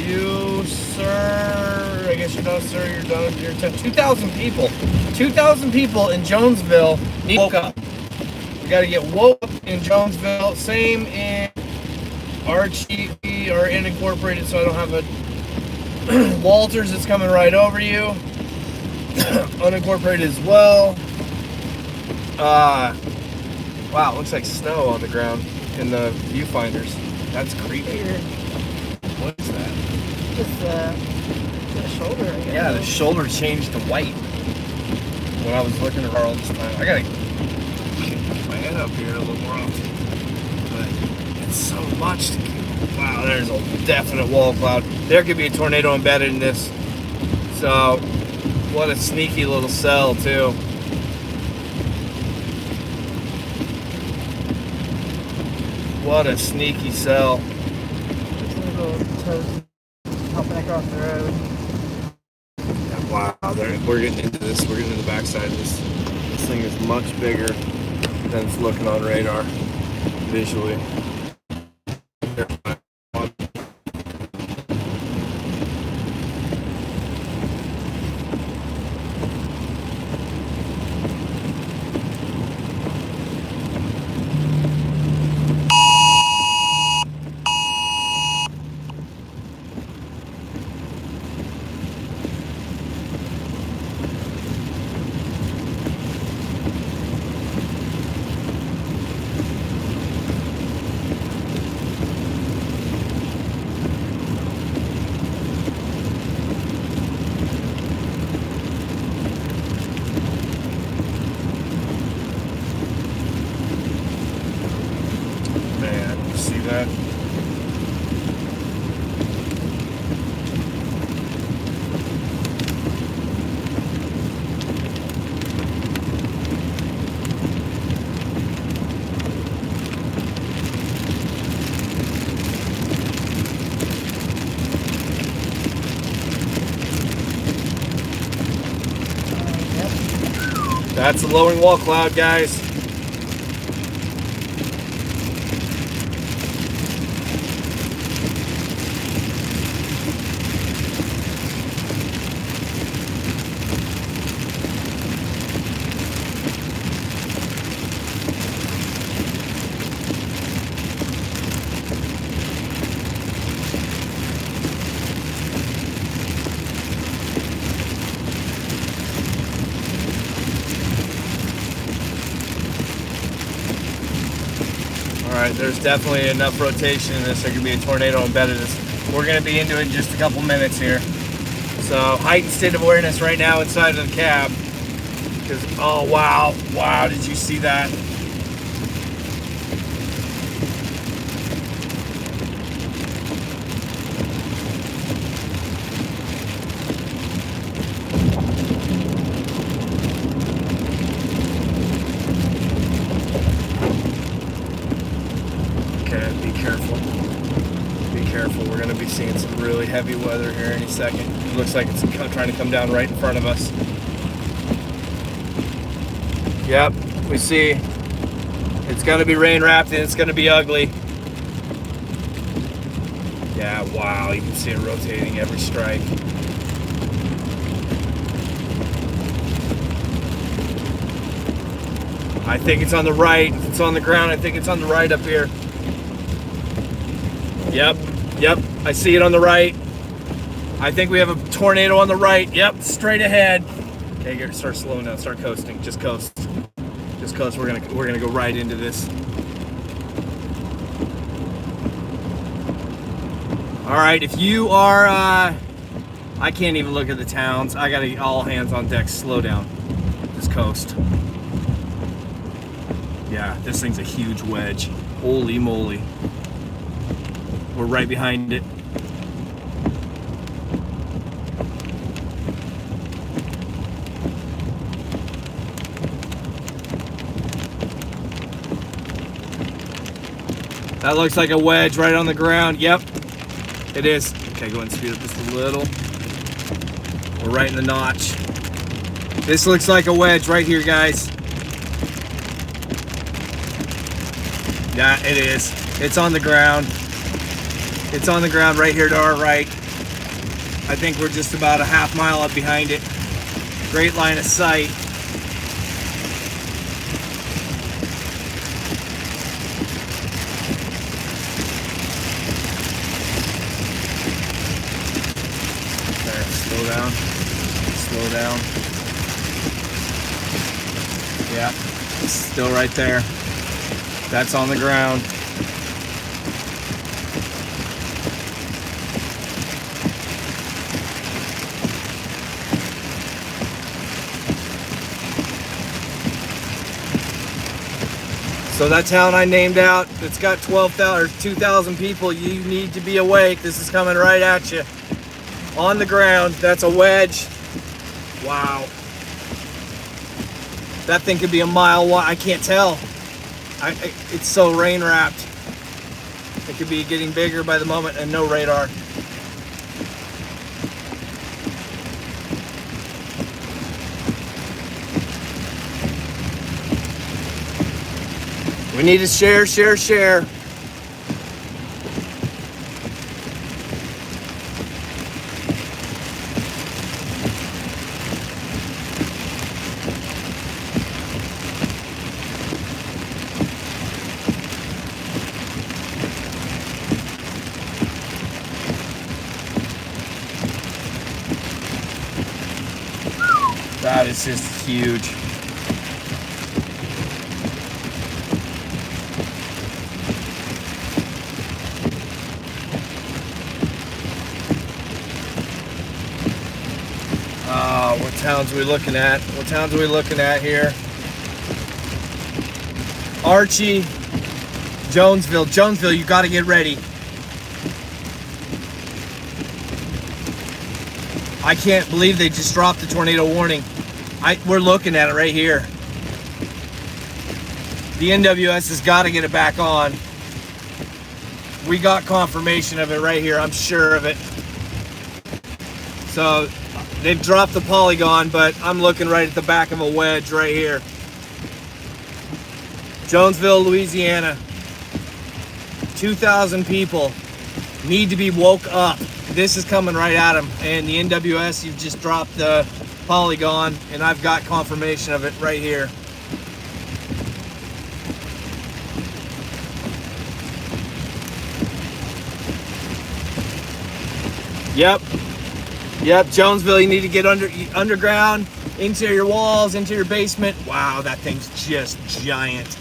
you, sir, I guess you're not, sir, you're done. You're 2,000 people. 2,000 people in Jonesville need woke up. We got to get woke up in Jonesville. Same in Archie. We are unincorporated, so I don't have a Walters is coming right over you. Unincorporated as well. Wow, it looks like snow on the ground in the viewfinders. That's creepy. Weird. What is that? Just the shoulder. I guess. Yeah, the shoulder changed to white when I was looking at her all this time. I gotta keep my head up here a little more often. But it's so much to keep. Wow, there's a definite wall cloud. There could be a tornado embedded in this. So, what a sneaky little cell, too. What a sneaky cell. Just little toes popping across the road. Yeah, wow, we're getting into this. We're getting into the backside of this. This thing is much bigger than it's looking on radar visually. That. That's a lowering wall cloud, guys. Alright, there's definitely enough rotation in this. There could be a tornado embedded in this. We're going to be into it in just a couple minutes here. So, heightened state of awareness right now inside of the cab. Because, oh wow, wow, did you see that? Be careful. Be careful. We're going to be seeing some really heavy weather here any second. It looks like it's trying to come down right in front of us. Yep, we see It's gonna be rain wrapped and it's gonna be ugly. Yeah, wow, you can see it rotating every strike. I think it's on the right. If it's on the ground, I think it's on the right up here. Yep, I see it on the right. I think we have a tornado on the right. Yep, straight ahead. Okay, start slowing down, start coasting. Just coast. Just coast. We're gonna go right into this. All right, if you are, I can't even look at the towns. I gotta all hands on deck. Slow down. Just coast. Yeah, this thing's a huge wedge. Holy moly. We're right behind it. That looks like a wedge right on the ground. Yep, it is. Okay, go ahead and speed up just a little. We're right in the notch. This looks like a wedge right here, guys. Yeah, it is. It's on the ground. It's on the ground right here to our right. I think we're just about a half mile up behind it. Great line of sight. Okay, slow down. Slow down. Yeah, still right there. That's on the ground. So that town I named out, it's got 12,000 or 2,000 people. You need to be awake. This is coming right at you. On the ground, that's a wedge. Wow. That thing could be a mile wide. I can't tell. It's so rain wrapped. It could be getting bigger by the moment and no radar. We need to share. That is just huge. What towns are we looking at? What towns are we looking at here? Archie, Jonesville. Jonesville, you got to get ready. I can't believe they just dropped the tornado warning. We're looking at it right here. The NWS has got to get it back on. We got confirmation of it right here. I'm sure of it. So they've dropped the polygon, but I'm looking right at the back of a wedge right here. Jonesville, Louisiana. 2,000 people need to be woke up. This is coming right at them. And the NWS, you've just dropped the polygon, and I've got confirmation of it right here. Yep, Jonesville, you need to get underground, into your walls, into your basement. Wow, that thing's just giant.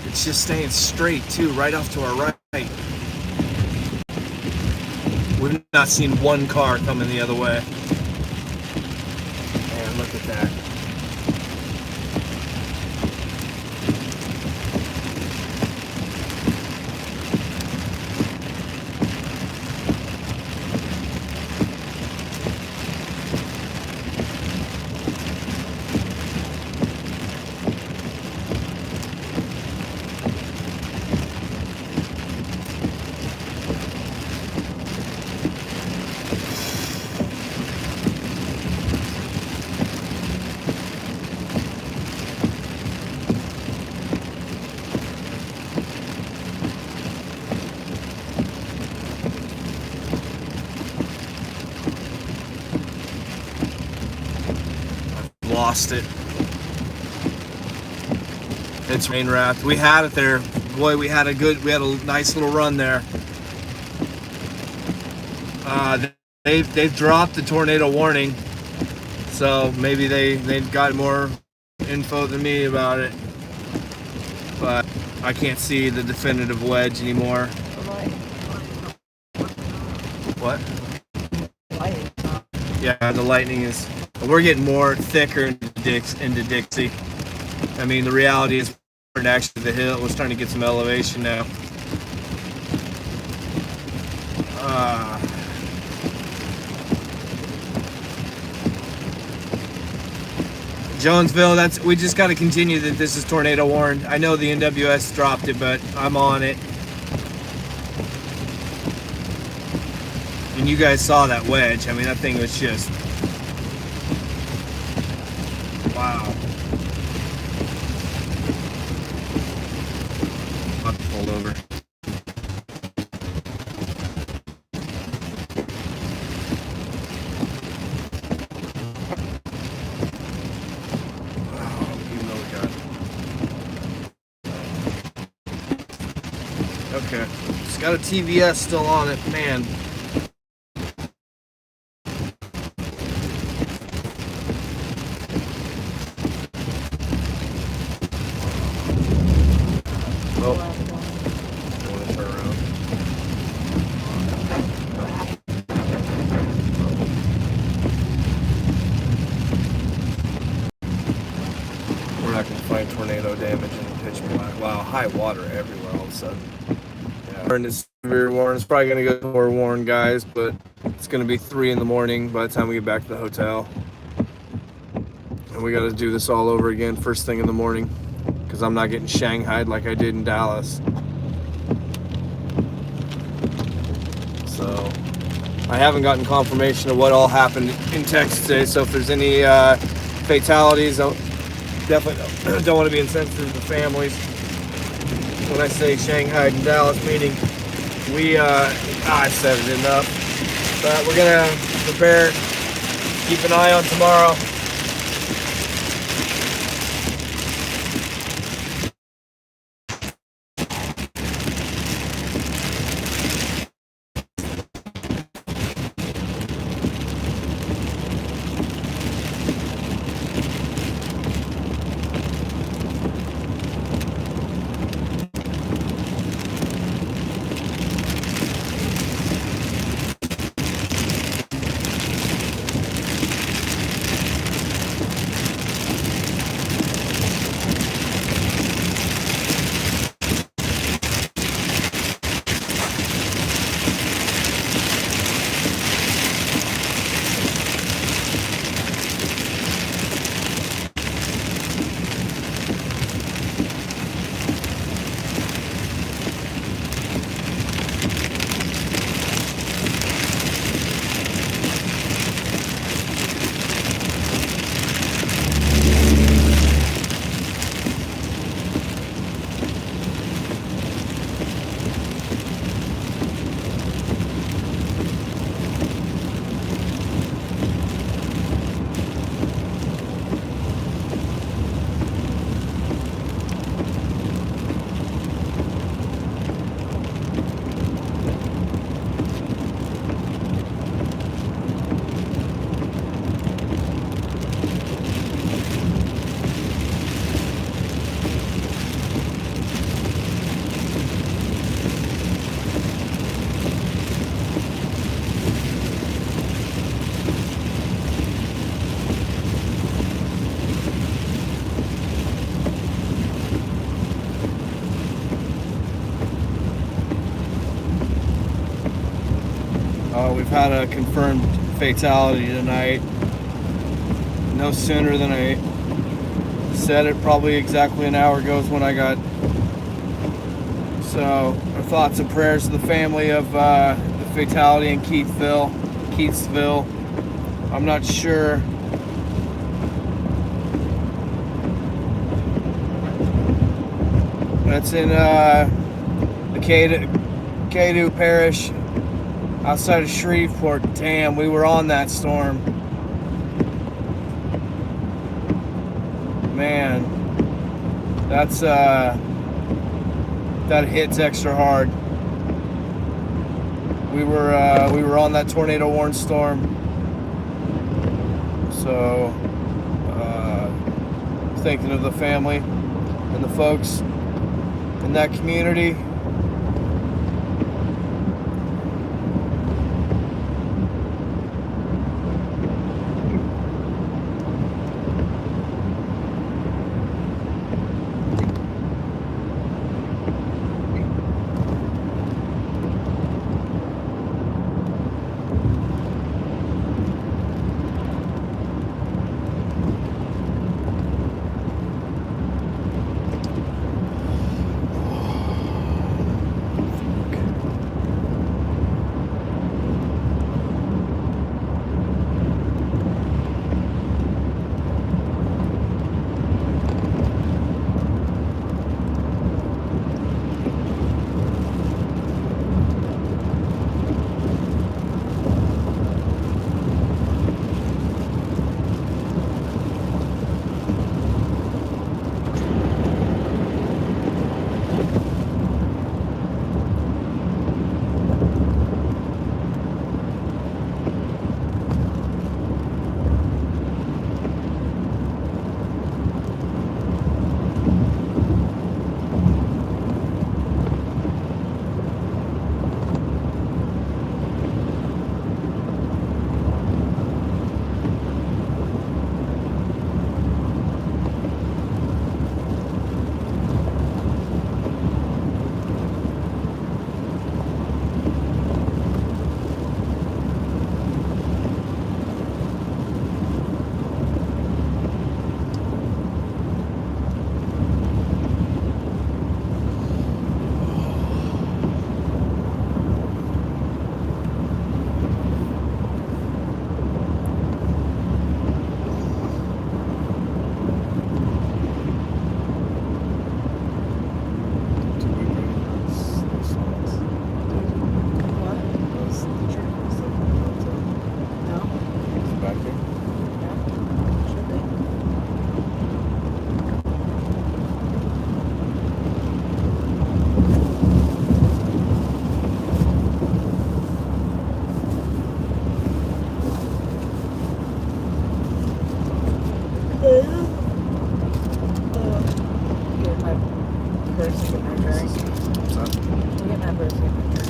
It's just staying straight too, right off to our right. We've not seen one car coming the other way. Man, look at that. lost it. It's rain wrapped. We had it there. Boy, we had a nice little run there. They've dropped the tornado warning, so maybe they've got more info than me about it. But I can't see the definitive wedge anymore. What? Yeah, the lightning is. We're getting more thicker into Dixie. I mean, the reality is, we're actually the hill. We're starting to get some elevation now. Jonesville, we just got to continue that this is tornado warned. I know the NWS dropped it, but I'm on it. And you guys saw that wedge. I mean, that thing was just, wow. I'll have to pull over. Okay, it's got a TVS still on it, man. Oh, I want to turn around. We're not going to find tornado damage in the pitch black. Wow, high water everywhere all of a sudden. And it's severe warning. It's probably going to go more warned, guys, but it's going to be 3 in the morning by the time we get back to the hotel. And we got to do this all over again first thing in the morning because I'm not getting shanghaied like I did in Dallas. So I haven't gotten confirmation of what all happened in Texas today. So if there's any fatalities, I definitely don't want to be insensitive to families. When I say Shanghai and Dallas, meaning I set it enough. But we're gonna prepare, keep an eye on tomorrow. We've had a confirmed fatality tonight. No sooner than I said it, probably exactly an hour ago is when I got. So our thoughts and prayers to the family of the fatality in Keithville. I'm not sure. That's in the Caddo Parish, outside of Shreveport. Damn, we were on that storm. man, that's that hits extra hard. We were on that tornado warned storm, so thinking of the family and the folks in that community.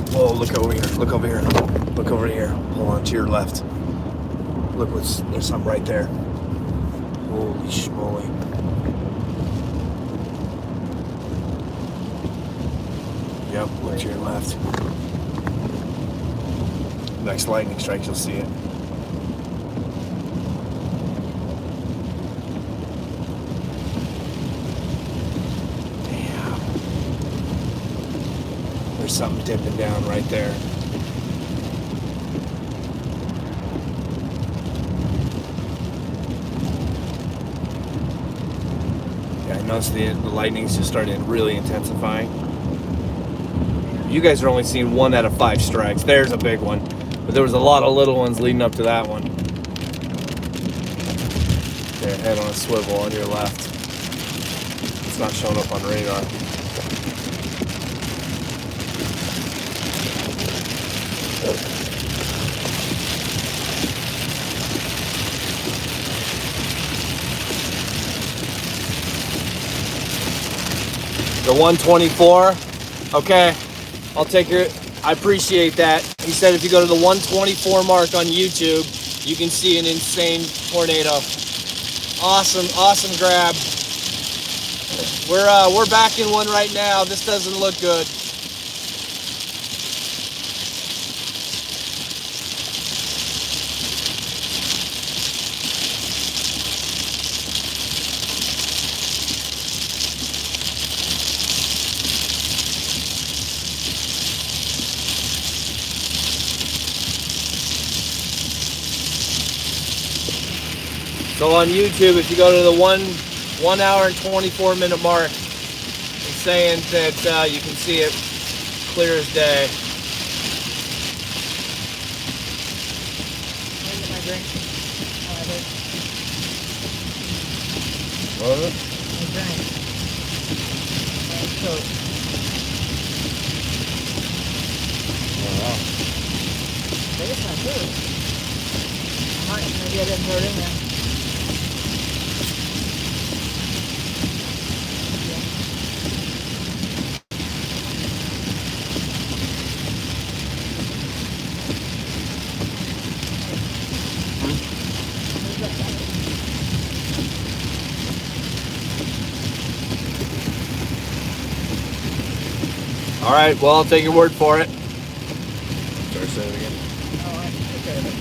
Whoa, look over here. Look over here. Look over here. Hold on to your left. Look there's something right there. Holy schmoly. Yep, look to your left. Next lightning strike, you'll see it. There's something dipping down right there. Yeah, I noticed the lightning's just started really intensifying. You guys are only seeing 1 out of 5 strikes. There's a big one. But there was a lot of little ones leading up to that one. Okay, head on a swivel on your left. It's not showing up on radar. The 124, okay, I'll take your, I appreciate that. He said if you go to the 124 mark on YouTube, you can see an insane tornado. Awesome, awesome grab. We're back in one right now. This doesn't look good. So on YouTube, if you go to the 1 hour and 24 minute mark, it's saying that you can see it clear as day. Was it? Okay. So, Wow. maybe it's not good. Maybe I didn't throw it in there. All right, well, I'll take your word for it. Sorry, say it again. Oh, I took care of it.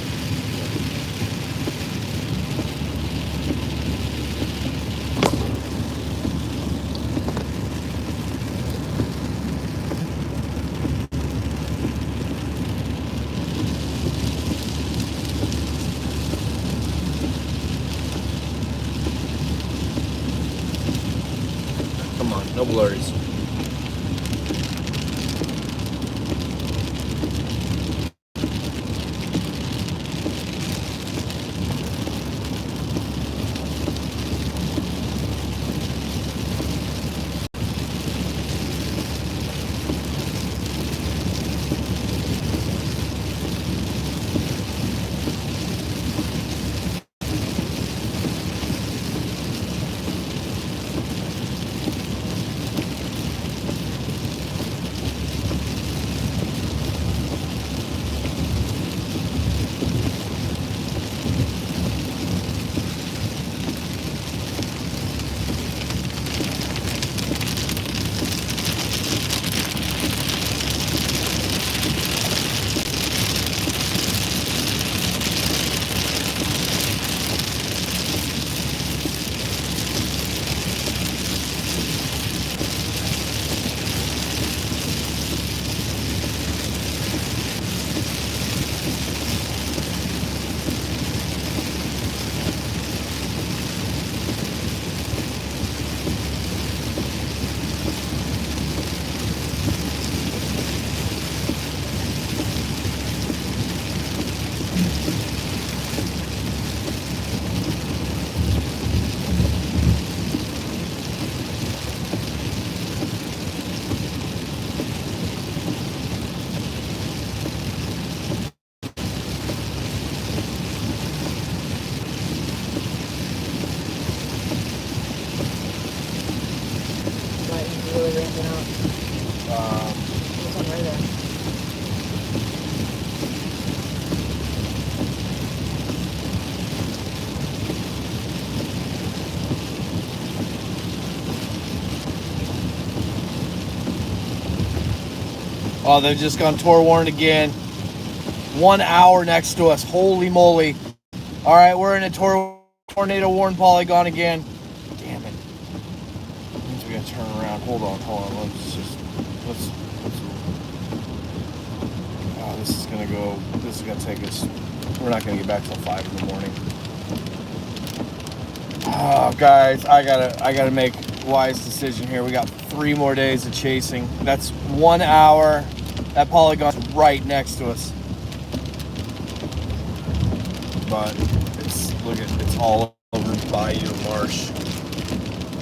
Come on, no blurries. Lightning's really ramping up. There's one right there. Oh, they've just gone tour warned again. 1 hour next to us. Holy moly. All right, we're in a tornado warn polygon again. Damn it. That means we gotta turn around. Hold on. Let's oh, this is gonna take us, we're not gonna get back till 5 in the morning. Oh, guys, I gotta make a wise decision here. We got 3 more days of chasing. That's 1 hour. That polygon's right next to us. But it's all over bayou marsh.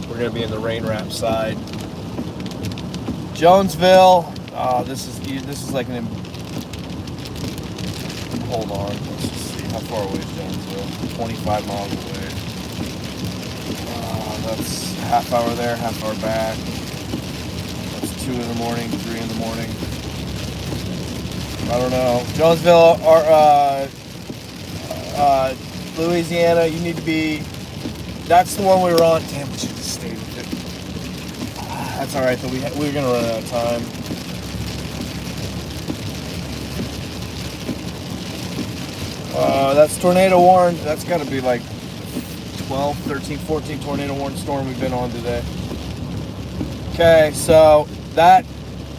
We're gonna be in the rain wrap side. Jonesville. This is like an. Hold on. Let's just see how far away is Jonesville. 25 miles away. That's half hour there, half hour back. That's 2 in the morning, 3 in the morning. I don't know. Jonesville, Louisiana, you need to be. That's the one we were on. Damn, we should have stayed with it. That's all right, though. We're gonna run out of time. That's tornado warned. That's got to be like 12, 13, 14 tornado warned storm we've been on today. Okay, so that,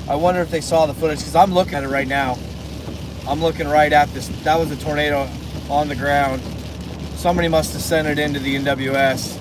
I wonder if they saw the footage, because I'm looking at it right now. I'm looking right at this. That was a tornado on the ground. Somebody must have sent it into the NWS.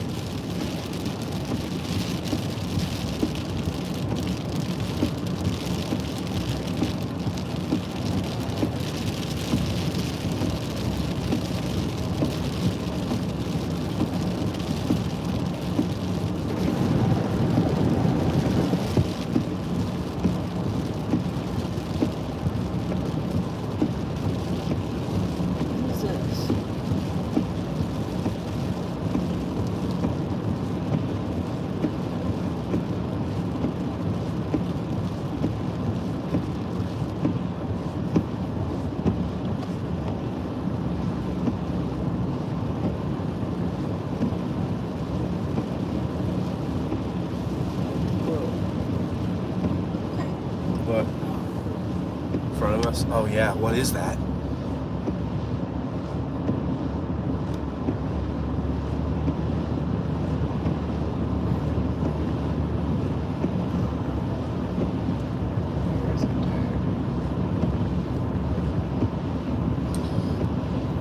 us. Oh yeah, what is that?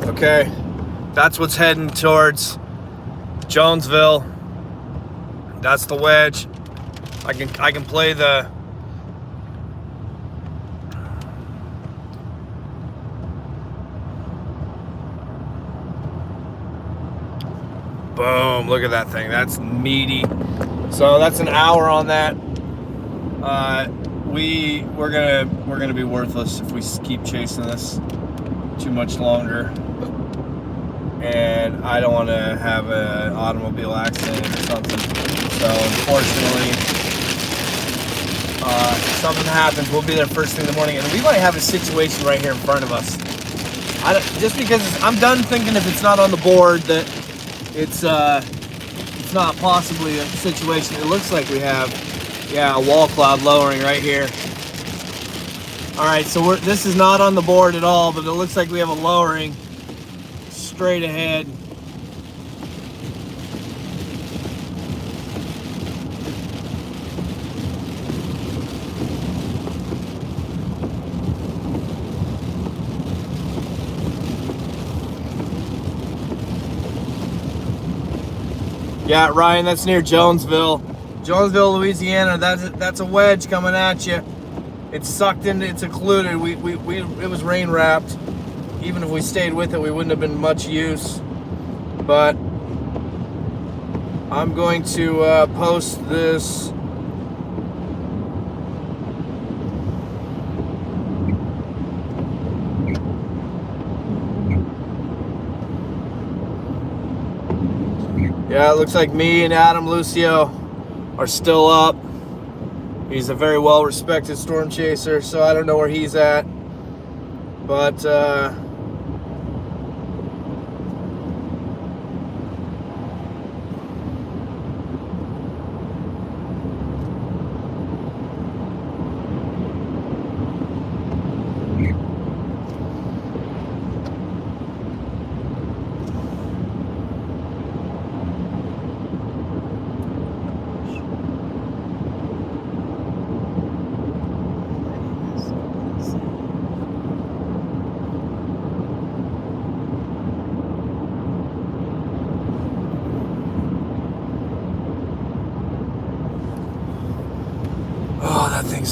Okay, that's what's heading towards Jonesville. That's the wedge. I can play the boom. Look at that thing. That's meaty. So that's an hour on that. We're gonna be worthless if we keep chasing this too much longer. And I don't want to have an automobile accident or something. So unfortunately, if something happens, we'll be there first thing in the morning, and we might have a situation right here in front of us. Just because I'm done thinking if it's not on the board that it's not possibly a situation. It looks like we have, yeah, a wall cloud lowering right here. All right, so this is not on the board at all, but it looks like we have a lowering straight ahead. Yeah, Ryan, that's near Jonesville. Jonesville, Louisiana. That's a wedge coming at you. It's sucked into, it's occluded. It was rain wrapped. Even if we stayed with it, we wouldn't have been much use. But I'm going to post this. Yeah, it looks like me and Adam Lucio are still up. He's a very well-respected storm chaser, so I don't know where he's at. But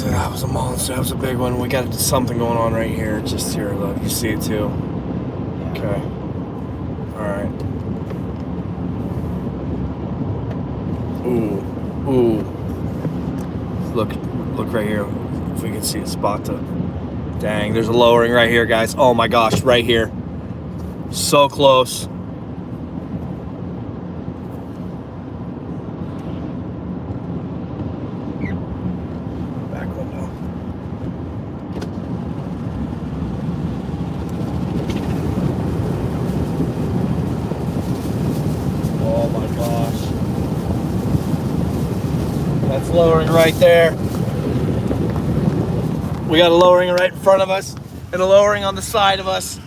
that was a monster. That was a big one. We got something going on right here. Just here, look. You see it too. Okay. All right. Ooh. Look right here. If we can see a spot to. Dang, there's a lowering right here, guys. Oh my gosh, right here. So close. Lowering right there. We got a lowering right in front of us and a lowering on the side of us.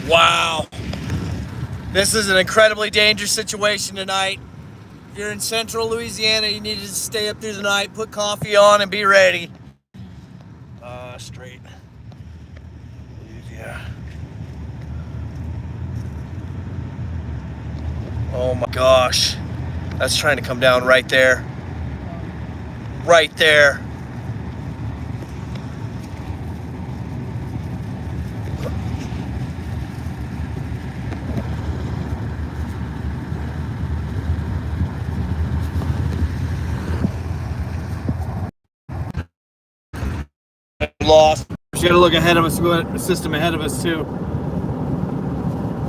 Wow. This is an incredibly dangerous situation tonight. If you're in central Louisiana, you need to stay up through the night, put coffee on, and be ready. Straight. Yeah. Oh my gosh. That's trying to come down right there. Right there. Lost. We gotta look ahead of us, a system ahead of us too.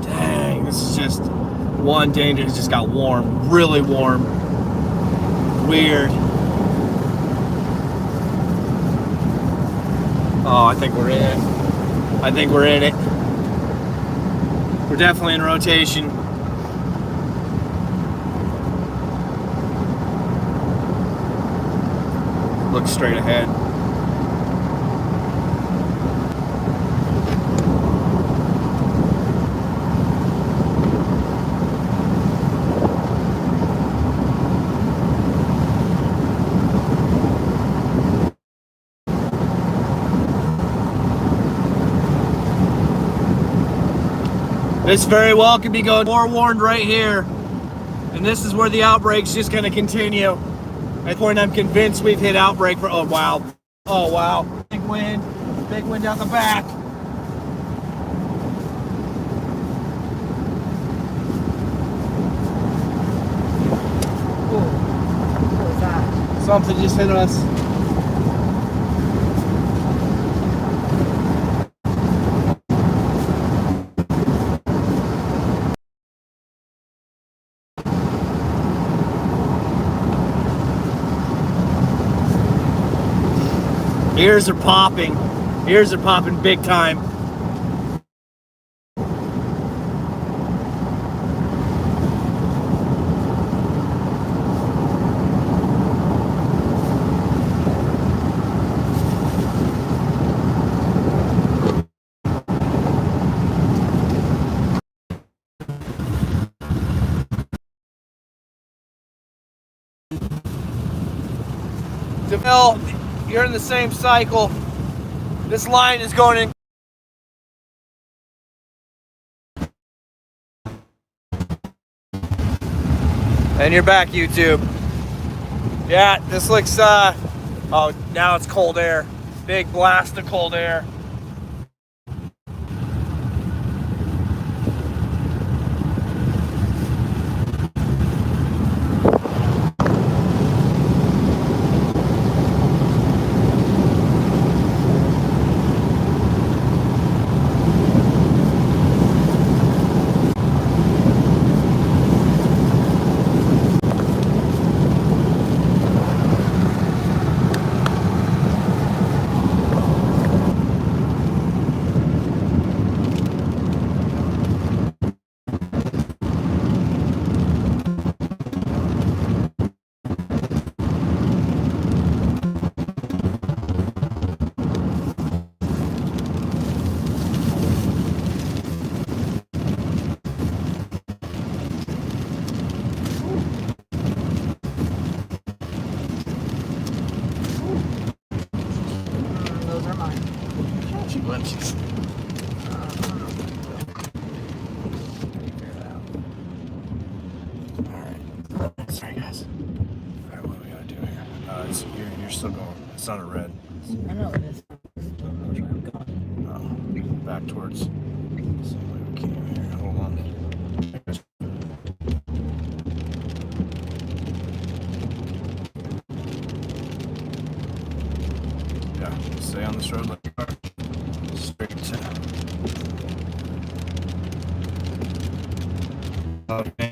Dang, this is just one danger. It just got warm, really warm. Weird. Oh, I think we're in it. I think we're in it. We're definitely in rotation. Look straight ahead. This very well could be going forewarned right here. And this is where the outbreak's just going to continue. At this point, I'm convinced we've hit outbreak for, oh wow. Oh wow. Big wind out the back. Ooh. What was that? Something just hit us. Ears are popping. Ears are popping big time. Deville, you're in the same cycle. This line is going in. And you're back, YouTube. Yeah, this looks, oh, now it's cold air. Big blast of cold air. Those are mine. Catchy bunches. Alright. Sorry, guys. Alright, what do we gotta do here? You're still going. It's not a red. I know it is. Back towards. Same way we came here. Hold on. Yeah, stay on this road like you are. Straight to. Okay.